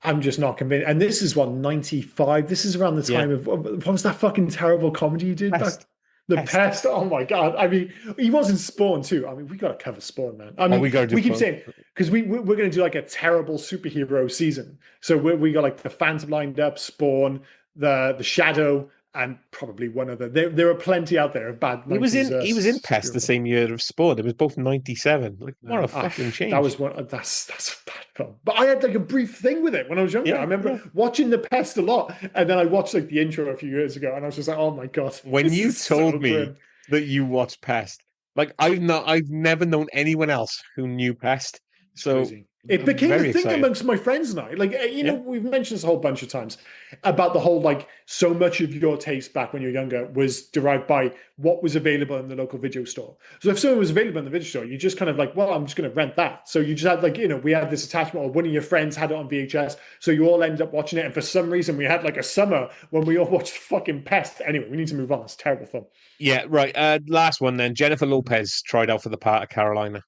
I'm just not convinced. And this is what, 95? This is around the Yeah, time of what was that fucking terrible comedy you did back? pest, The pest. Pest. Oh my God. I mean, he wasn't Spawn too. I mean, we got to cover Spawn, man. I Oh, mean, we got to do we keep fun. saying, because we're going to do like a terrible superhero season. So we got like the Phantom lined up, Spawn, the Shadow, and probably one other. There are plenty out there of bad 90s He was in Pest superhero the films. same year of Spawn. It was both 97. Like what a fucking That change. was one. That's a bad film. But I had like a brief thing with it when I was younger. I Yeah, remember yeah. watching The Pest a lot, and then I watched like the intro a few years ago, and I was just like, "Oh my God, When this you is so told me grim." that you watched Pest, like I've never known anyone else who knew Pest. It's So crazy. It I'm became a very thing excited. amongst my friends and I. Like, Yeah. we've mentioned this a whole bunch of times about the whole like so much of your taste back when you were younger was derived by what was available in the local video store. So if something was available in the video store, you just kind of like, well, I'm just going to rent that. So you just had like, we had this attachment, or one of your friends had it on VHS. So you all ended up watching it. And for some reason, we had like a summer when we all watched fucking Pest. Anyway, we need to move on. It's a terrible film. Yeah, right. Last one then. Jennifer Lopez tried out for the part of Carolina.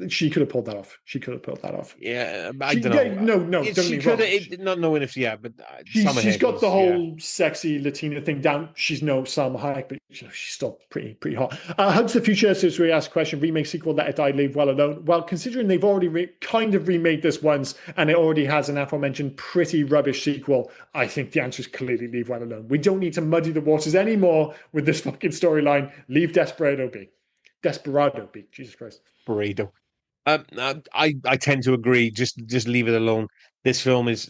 She could have pulled that off. She could have pulled that off. Yeah, I She, don't yeah, know. no, don't get She me could wrong. have, not knowing if, yeah, but Salma She's Hayek got the was, yeah. whole sexy Latina thing down. She's no Salma Hayek, but she's still pretty hot. Hugs the Future says we asked a question: remake sequel, Let It Die, Leave Well Alone. Well, considering they've already kind of remade this once, and it already has an aforementioned pretty rubbish sequel, I think the answer is clearly Leave Well Alone. We don't need to muddy the waters anymore with this fucking storyline. Leave Desperado be. Desperado be. Jesus Christ. Burrito. I tend to agree. Just leave it alone. This film is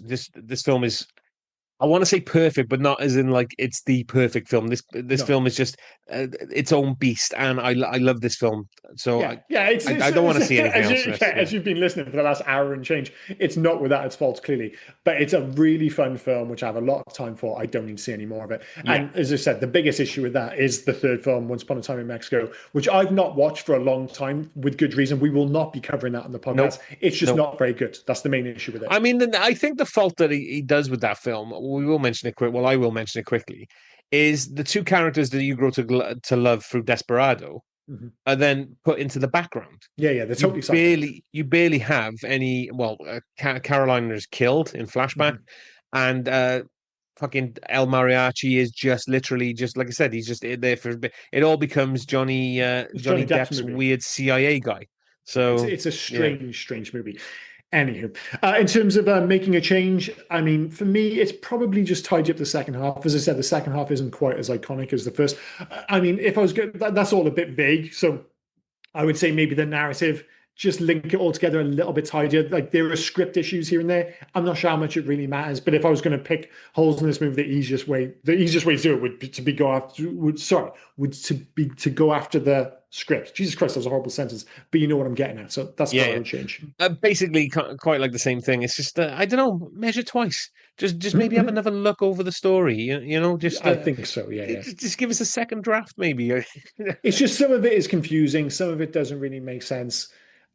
I want to say perfect, but not as in like it's the perfect film. This No. film is just its own beast, and I love this film. So Yeah. I don't want to see anything else. As you've been listening for the last hour and change, it's not without its faults, clearly, but it's a really fun film, which I have a lot of time for. I don't need to see any more of it. Yeah. And as I said, the biggest issue with that is the third film, Once Upon a Time in Mexico, which I've not watched for a long time with good reason. We will not be covering that on the podcast. Nope. It's just Nope. not very good. That's the main issue with it. I mean, I think the fault that he does with that film, we will mention it quick. Well, I will mention it quickly, is the two characters that you grow to love through Desperado Mhm. are then put into the background. Yeah, they're totally sidelined. You barely have any. Well, Carolina is killed in flashback, Mhm. and fucking El Mariachi is just literally just like I said. He's just there for a bit. It all becomes It's Johnny Johnny Depp's Depp's movie. weird CIA guy. Yeah, So it's a yeah, strange movie. Anywho, in terms of making a change, I mean, for me, it's probably just tidy up the second half. As I said, the second half isn't quite as iconic as the first. I mean, if I was good, that's all a bit vague. So I would say maybe the narrative just link it all together a little bit tidier. Like there are script issues here and there. I'm not sure how much it really matters, but if I was going to pick holes in this movie, the easiest way to do it would be to go after the script. Jesus Christ, that was a horrible sentence, but you know what I'm getting at. So that's what I would change. Basically, quite like the same thing. It's just I don't know, measure twice. Just maybe have Mhm. another look over the story. You know, just I think so. Yeah, yeah. just give us a second draft, maybe. It's just some of it is confusing, some of it doesn't really make sense.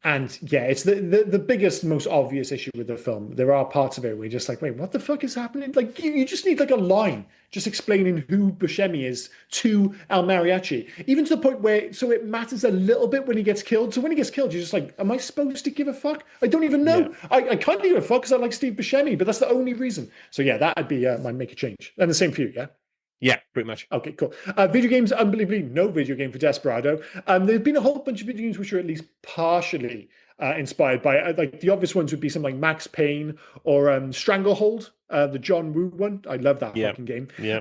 And yeah, it's the biggest, most obvious issue with the film. There are parts of it where you're just like, wait, what the fuck is happening? Like you just need like a line just explaining who Buscemi is to El Mariachi. Even to the point where so it matters a little bit when he gets killed. So when he gets killed, you're just like, am I supposed to give a fuck? I don't even know. Yeah. I can't give a fuck because I like Steve Buscemi, but that's the only reason. So yeah, that'd be my make a change. And the same for you, yeah? Yeah, pretty much. Okay, cool. Video games, unbelievably, no video game for Desperado. There's been a whole bunch of video games which are at least partially inspired by like the obvious ones would be something like Max Payne or Stranglehold, the John Woo one. I love that fucking game. Yeah.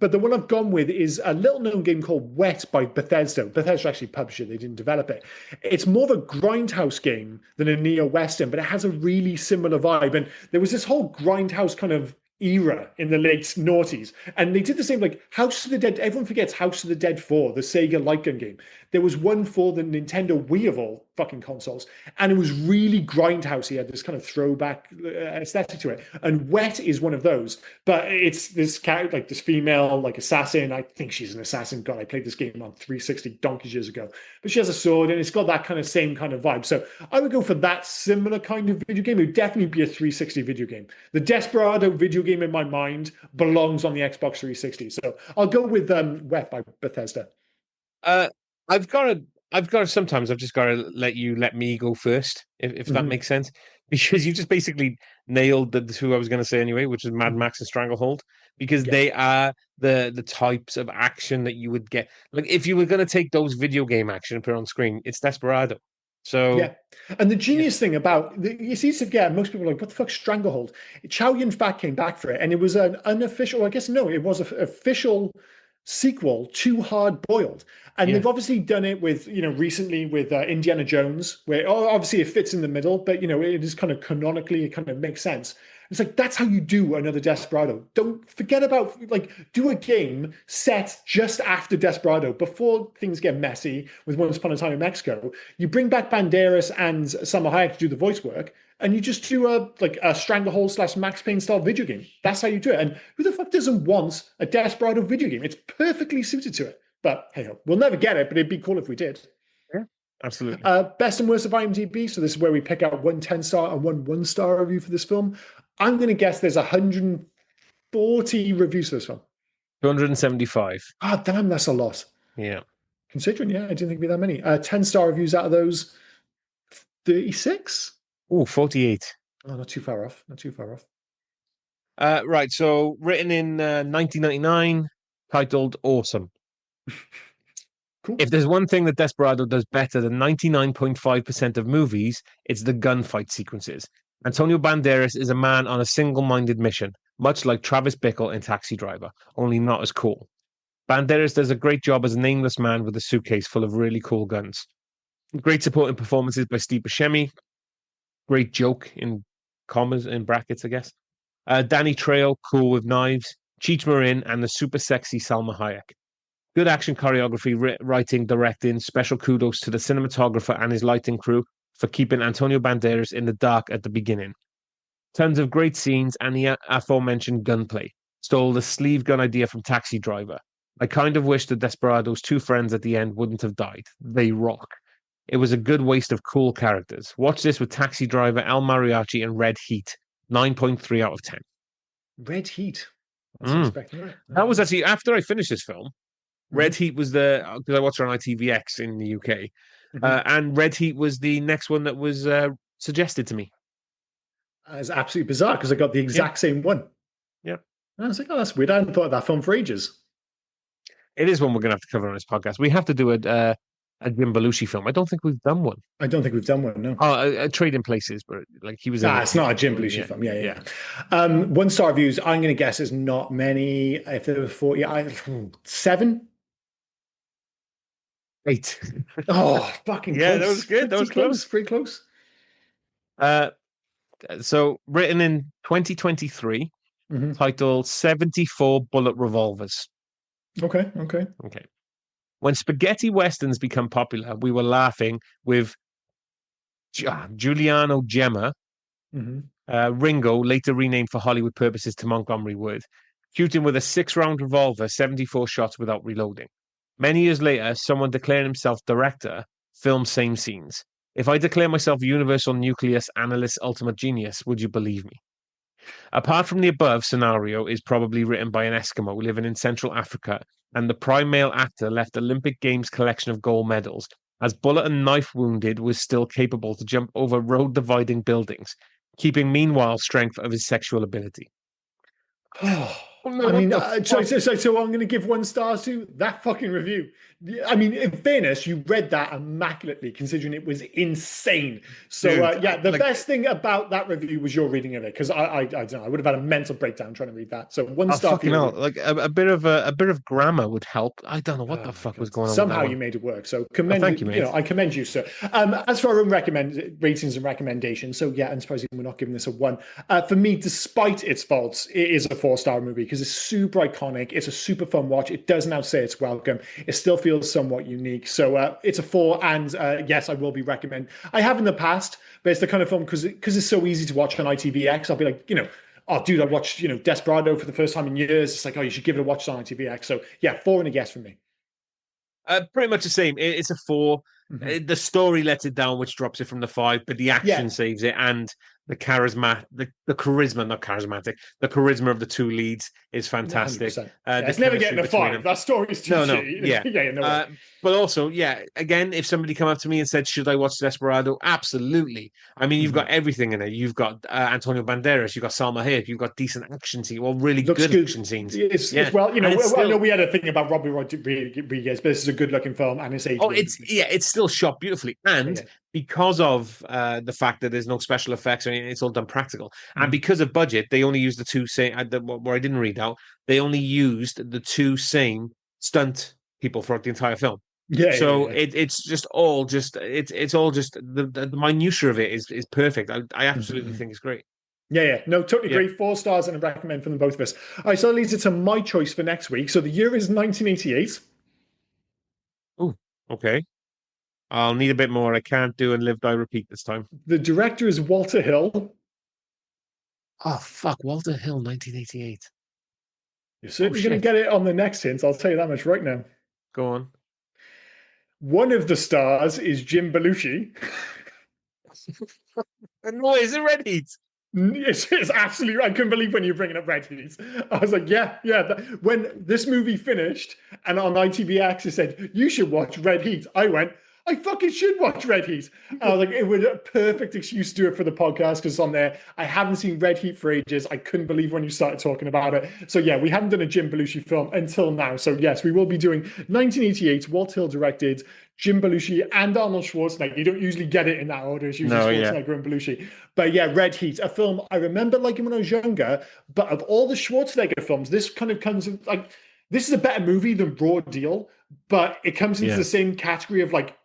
But the one I've gone with is a little known game called Wet by Bethesda. Bethesda actually published it, they didn't develop it. It's more of a grindhouse game than a neo-Western, but it has a really similar vibe. And there was this whole grindhouse kind of era in the late noughties, and they did the same like House of the Dead. Everyone forgets House of the Dead 4, the Sega light gun game. There was one for the Nintendo Wii of all fucking consoles, and it was really grindhousey. Had this kind of throwback aesthetic to it, and Wet is one of those. But it's this character, like this female, like assassin. I think she's an assassin. God, I played this game on 360 donkeys years ago. But she has a sword, and it's got that kind of same kind of vibe. So I would go for that similar kind of video game. It would definitely be a 360 video game. The Desperado video game in my mind belongs on the Xbox 360. So I'll go with Wet by Bethesda. Uh, I've got to. Sometimes I've just got to let me go first, if that Mhm. makes sense, because you just basically nailed the two I was going to say anyway, which is Mad Max and Stranglehold, because Yeah. they are the types of action that you would get. Like if you were going to take those video game action and put it on screen, it's Desperado. So Yeah. And the yeah, genius thing about you see, yeah, most people are like, what the fuck, Stranglehold? Chow Yun Fat came back for it, and it was an unofficial, I guess no, it was an official sequel to Hard Boiled. And yeah, they've obviously done it with, recently with Indiana Jones, where obviously it fits in the middle, but it is kind of canonically, it kind of makes sense. It's like that's how you do another Desperado. Don't forget about like do a game set just after Desperado, before things get messy with Once Upon a Time in Mexico. You bring back Banderas and Salma Hayek to do the voice work, and you just do a Stranglehold / Max Payne style video game. That's how you do it. And who the fuck doesn't want a Desperado video game? It's perfectly suited to it. But hey, we'll never get it, but it'd be cool if we did. yeah, absolutely. Best and worst of IMDb. So this is where we pick out one 10-star and one 1-star review for this film. I'm going to guess there's 140 reviews for this film. 275. Ah, damn, that's a lot. Yeah. Considering, yeah, I didn't think it'd be that many. 10-star reviews out of those, 36? Oh, 48. Oh, not too far off. Not too far off. Right. So written in 1999, titled Awesome. Cool. If there's one thing that Desperado does better than 99.5% of movies, it's the gunfight sequences. Antonio Banderas is a man on a single-minded mission, much like Travis Bickle in Taxi Driver, only not as cool. Banderas does a great job as a nameless man with a suitcase full of really cool guns. Great supporting performances by Steve Buscemi. Great joke in commas, in brackets, I guess. Danny Trejo, cool with knives. Cheech Marin and the super sexy Salma Hayek. Good action choreography, writing, directing. Special kudos to the cinematographer and his lighting crew for keeping Antonio Banderas in the dark at the beginning. Tons of great scenes and the aforementioned gunplay. Stole the sleeve gun idea from Taxi Driver. I kind of wish the Desperado's two friends at the end wouldn't have died. They rock. It was a good waste of cool characters. Watch this with Taxi Driver, El Mariachi, and Red Heat. 9.3 out of 10. Red Heat. I wasn't Mm. expecting that. That was actually after I finished this film. Red Mhm. Heat was because I watched it on ITVX in the UK, Mhm. and Red Heat was the next one that was suggested to me. It's absolutely bizarre because I got the Yeah, exact same one. yeah. And I was like, oh, that's weird. I hadn't thought of that film for ages. It is one we're going to have to cover on this podcast. We have to do a Jim Belushi film. I don't think we've done one. I don't think we've done one, no. Oh, a Trading Places, but like he was in Ah, it. it's not a Jim Totally, Belushi yeah, film. Yeah, yeah. yeah, yeah. 1-star reviews, I'm going to guess is not many. If there were 40, 7? 8. Oh, fucking Yeah, that was close. good. That Pretty was close. close. Pretty close. Uh, so written in 2023, Hmm. titled 74 Bullet Revolvers. Okay. Okay. Okay. When spaghetti westerns become popular, we were laughing with Giuliano Gemma, Hmm. Ringo, later renamed for Hollywood purposes to Montgomery Wood, shooting with a 6-round revolver, 74 shots without reloading. Many years later, someone declaring himself director filmed same scenes. If I declare myself Universal Nucleus Analyst Ultimate Genius, would you believe me? Apart from the above scenario is probably written by an Eskimo living in Central Africa, and the prime male actor left Olympic Games collection of gold medals, as bullet and knife wounded was still capable to jump over road dividing buildings, keeping meanwhile strength of his sexual ability. Oh, Oh no, I what mean, the fuck? so I'm going to give 1 star to that fucking review. I mean, in fairness, you read that immaculately, considering it was insane. So, Dude, yeah, the like best thing about that review was your reading of it, because I don't know, I would have had a mental breakdown trying to read that. So, one oh star for fucking your hell, review. like a bit of grammar would help. I don't know what Oh the my fuck was God. going on with that Somehow you one. made it work. So Oh, commend, thank you, mate. I commend you, sir. As for our own ratings and recommendations, so yeah, unsurprisingly, we're not giving this a 1. For me, despite its faults, it is a 4-star movie because it's super iconic. It's a super fun watch. It doesn't outstay its welcome. It still feels somewhat unique. So it's a 4. And yes, I will be recommend. I have in the past, but it's the kind of film because it's so easy to watch on ITVX. I'll be like, oh, dude, I watched, Desperado for the first time in years. It's like, oh, you should give it a watch on ITVX. So yeah, 4 and a guess from me. Pretty much the same. It's a 4. Mhm. The story lets it down, which drops it from the 5, but the action Yeah, saves it, and the charisma, not charismatic, the charisma of the two leads is fantastic. 100%. Yeah, The it's never chemistry getting a between 5. them. That story's too No, no, shitty. yeah. Yeah, no way. But also, yeah, again, if somebody come up to me and said, should I watch Desperado? Absolutely. I mean, you've Mhm. got everything in it. You've got Antonio Banderas, you've got Salma Hayek, you've got decent action scenes, well, really Looks good good. action scenes. It's Yeah. well, And it's I know still we had a thing about Robbie Rodriguez, but this is a good looking film and it's aged Oh, it's wonderfully. yeah, it's still shot beautifully, Yeah, and yeah. because of the fact that there's no special effects or anything, it's all done practical, and Mhm. because of budget, they only used the two same. Where I didn't read out, they only used the two same stunt people throughout the entire film. Yeah, yeah, So yeah. it's just all just it's all just the minutia of it is perfect. I absolutely Mhm. think it's great. Yeah, yeah. No, totally Yeah. agree. 4 stars and I recommend from the both of us. All right, so that leads it to my choice for next week. So the year is 1988. Oh, okay. I'll need a bit more. I can't do and live, die, repeat this time. The director is Walter Hill. Oh fuck, Walter Hill, 1988. You're Oh certainly going to shit. get it on the next hint. I'll tell you that much right now. Go on. One of the stars is Jim Belushi. No, is it Red Heat? It's absolutely. I couldn't believe when you were bringing up Red Heat. I was like, yeah, yeah. When this movie finished and on ITVX it said you should watch Red Heat, I went, I fucking should watch Red Heat. And I was like, it was a perfect excuse to do it for the podcast because it's on there. I haven't seen Red Heat for ages. I couldn't believe when you started talking about it. So yeah, we haven't done a Jim Belushi film until now. So yes, we will be doing 1988, Walt Hill directed, Jim Belushi and Arnold Schwarzenegger. You don't usually get it in that order. It's usually No, yeah. Schwarzenegger and Belushi. But yeah, Red Heat, a film I remember liking when I was younger. But of all the Schwarzenegger films, this kind of comes like this is a better movie than Raw Deal, but it comes into Yeah. the same category of like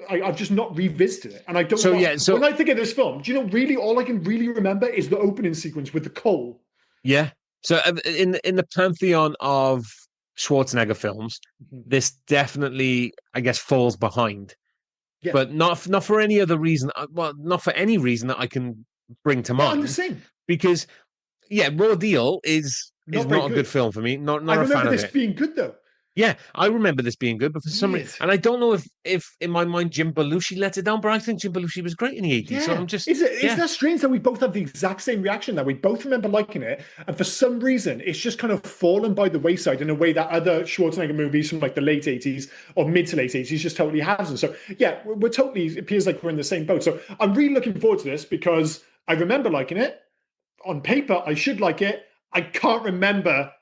I've just not revisited it, and I don't So know yeah, when so I think of this film. Do you know really all I can really remember is the opening sequence with the coal. yeah. So in the pantheon of Schwarzenegger films, Mhm. this definitely, I guess, falls behind. Yeah, But not for any other reason. Well, not for any reason that I can bring to yeah, I'm the mind. same. Because yeah, Raw Deal is Not very not a good good. film for me. Not I not a remember fan of this it. being good though. Yeah, I remember this being good, but for some reason, Weird. and I don't know if in my mind Jim Belushi let it down, but I think Jim Belushi was great in the 80s. So Yeah, I'm just it's yeah, that strange that we both have the exact same reaction. That we both remember liking it, and for some reason, it's just kind of fallen by the wayside in a way that other Schwarzenegger movies from like the late '80s or mid to late '80s just totally hasn't. So yeah, we're totally. It appears like we're in the same boat. So I'm really looking forward to this because I remember liking it. On paper, I should like it. I can't remember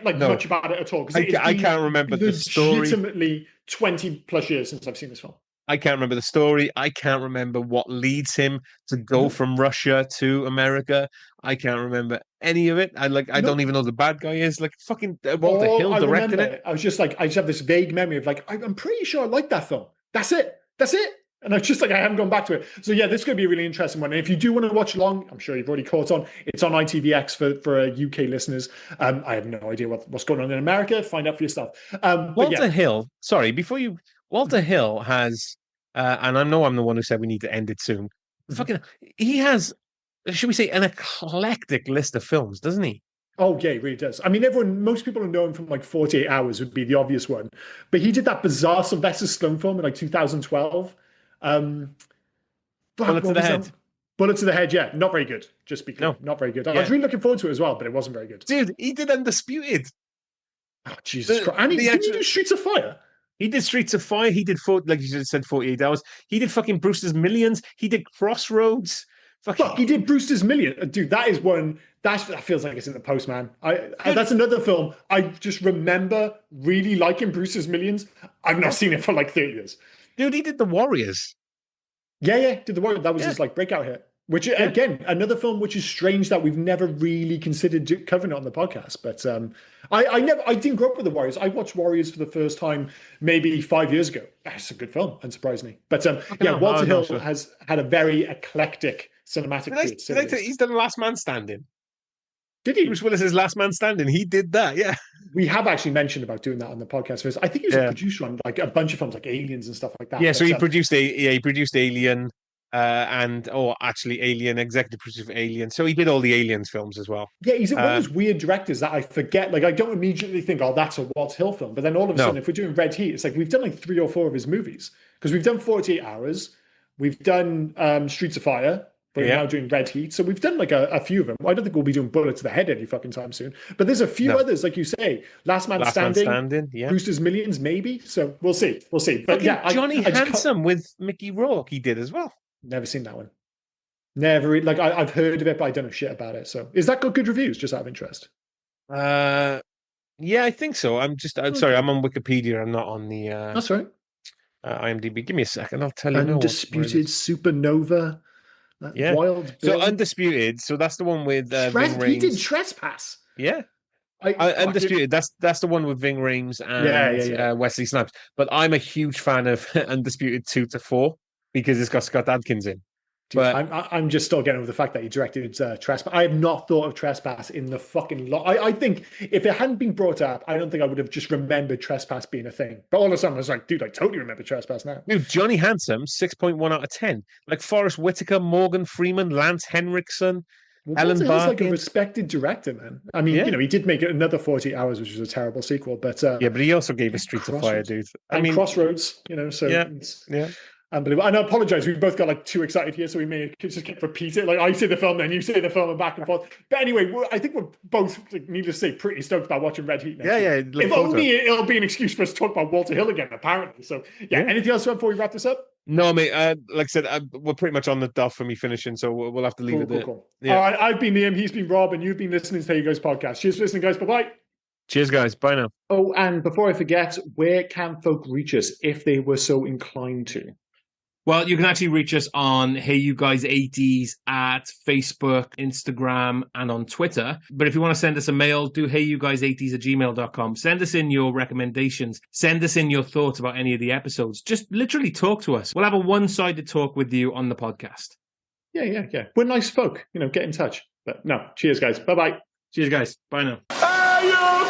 like no, much about it at all because it has I been can't remember the story. legitimately 20 plus years since I've seen this film. I can't remember the story. I can't remember what leads him to go from Russia to America. I can't remember any of it. I don't even know the bad guy is. Like fucking Walter All Hill I directing remember, it. I was just like, I just have this vague memory of like, I'm pretty sure I like that film. That's it. That's it. And I just like, I haven't gone back to it. So yeah, this is going to be a really interesting one. And if you do want to watch along, I'm sure you've already caught on. It's on ITVX for UK listeners. I have no idea what's going on in America. Find out for yourself. But Walter yeah, Hill. Sorry, before you. Walter Hill has, and I know I'm the one who said we need to end it soon. Fucking, he has, should we say, an eclectic list of films, doesn't he? oh yeah, he really does. I mean, most people who know him from like 48 Hours would be the obvious one, but he did that bizarre Sylvester Stallone film in like 2012. Bullet Fuck, to what the was head. that? Bullet to the Head, yeah, not very good. Just be clear, No, not very good. I was yeah, really looking forward to it as well, but it wasn't very good. dude, he did Undisputed. Oh, Jesus Christ! And The didn't he actual, do Streets of Fire? he did Streets of Fire. He did like you just said, 48 Hours. He did fucking Brewster's Millions. He did Crossroads. Fucking, Fuck, he did Brewster's Million. Dude, that is one that feels like it's in the post, man. dude, That's another film I just remember really liking Brewster's Millions. I've not seen it for like 30 years. dude, he did The Warriors. Yeah, did the Warrior. That was Yeah, his like breakout hit. Which yeah. again, another film which is strange that we've never really considered covering it on the podcast. But I didn't grow up with the Warriors. I watched Warriors for the first time maybe 5 years ago. It's a good film, unsurprisingly. But yeah, No, Walter I'm Hill not sure. has had a very eclectic cinematic career. He's done Last Man Standing. Did he? Bruce Willis's Last Man Standing. He did that. Yeah, We have actually mentioned about doing that on the podcast first. I think he was a yeah, producer on like a bunch of films like Aliens and stuff like that. yeah. So But he produced Alien, and actually Alien, executive producer for Alien. So he did all the Aliens films as well. yeah, he's one of Uh, those weird directors that I forget. Like, I don't immediately think, oh, that's a Walter Hill film. But then all of a sudden, no, if we're doing Red Heat, it's like we've done like 3 or 4 of his movies because we've done 48 Hours, we've done Streets of Fire, but we're yeah, now doing Red Heat. So we've done like a few of them. I don't think we'll be doing Bullet to the Head any fucking time soon. But there's a few no. others, like you say, Last Man Last Man Standing, Standing. Yeah. Brewster's Millions, maybe. So we'll see. We'll see. But Fucking yeah, Johnny I just Handsome with Mickey Rourke. He did as well. never seen that one. Never like I've heard of it, but I don't know shit about it. So is that got good reviews? Just out of interest. Uh, yeah, I think so. I'm sorry. I'm on Wikipedia. I'm not on the That's right. IMDb. Give me a second. I'll tell you now. Undisputed Supernova, that Yeah. Wild So Bill. Undisputed. So that's the one with Ving He did Rhames. Trespass. Yeah. Fucking- Undisputed. That's the one with Ving Rhames and Yeah. Wesley Snipes. But I'm a huge fan of Undisputed 2 to 4 because it's got Scott Adkins in. Dude, But I'm just still getting over the fact that he directed Trespass. I have not thought of Trespass in the fucking lot. I think if it hadn't been brought up, I don't think I would have just remembered Trespass being a thing. But all of a sudden, I was like, dude, I totally remember Trespass now. dude, Johnny Handsome, 6.1 out of 10. Like Forrest Whitaker, Morgan Freeman, Lance Henriksen, Well, Ellen Walter Hill's like a Barkin. respected director, man. I mean, Yeah. you know, he did make another 40 Hours, which was a terrible sequel, but Yeah, but he also gave us Streets of Fire, Crossroads. dude. And Crossroads, you know, so yeah, it's yeah. unbelievable. And I apologize, we both got like too excited here, so we may just keep repeating. Like I say the film, then you say the film, and back and forth. But anyway, I think we're both, like, needless to say, pretty stoked about watching Red Heat next week. Yeah. Look If forward to only it. it'll be an excuse for us to talk about Walter Hill again, apparently. So yeah, anything else before we wrap this up? No, mate. Like I said, we're pretty much on the dot for me finishing, so we'll have to leave it there. Cool. Yeah. All right, I've been Liam, he's been Rob, and you've been listening to There You Go's podcast. Cheers for listening, guys. Bye-bye. Cheers, guys. Bye now. Oh, and before I forget, where can folk reach us if they were so inclined to? Well, you can actually reach us on Hey You Guys 80s at Facebook, Instagram, and on Twitter. But if you want to send us a mail, do heyyouguys80s@gmail.com. Send us in your recommendations. Send us in your thoughts about any of the episodes. Just literally talk to us. We'll have a one-sided talk with you on the podcast. Yeah. We're nice folk. You know, get in touch. But no, cheers, guys. Bye-bye. Cheers, guys. Bye now. Hey, you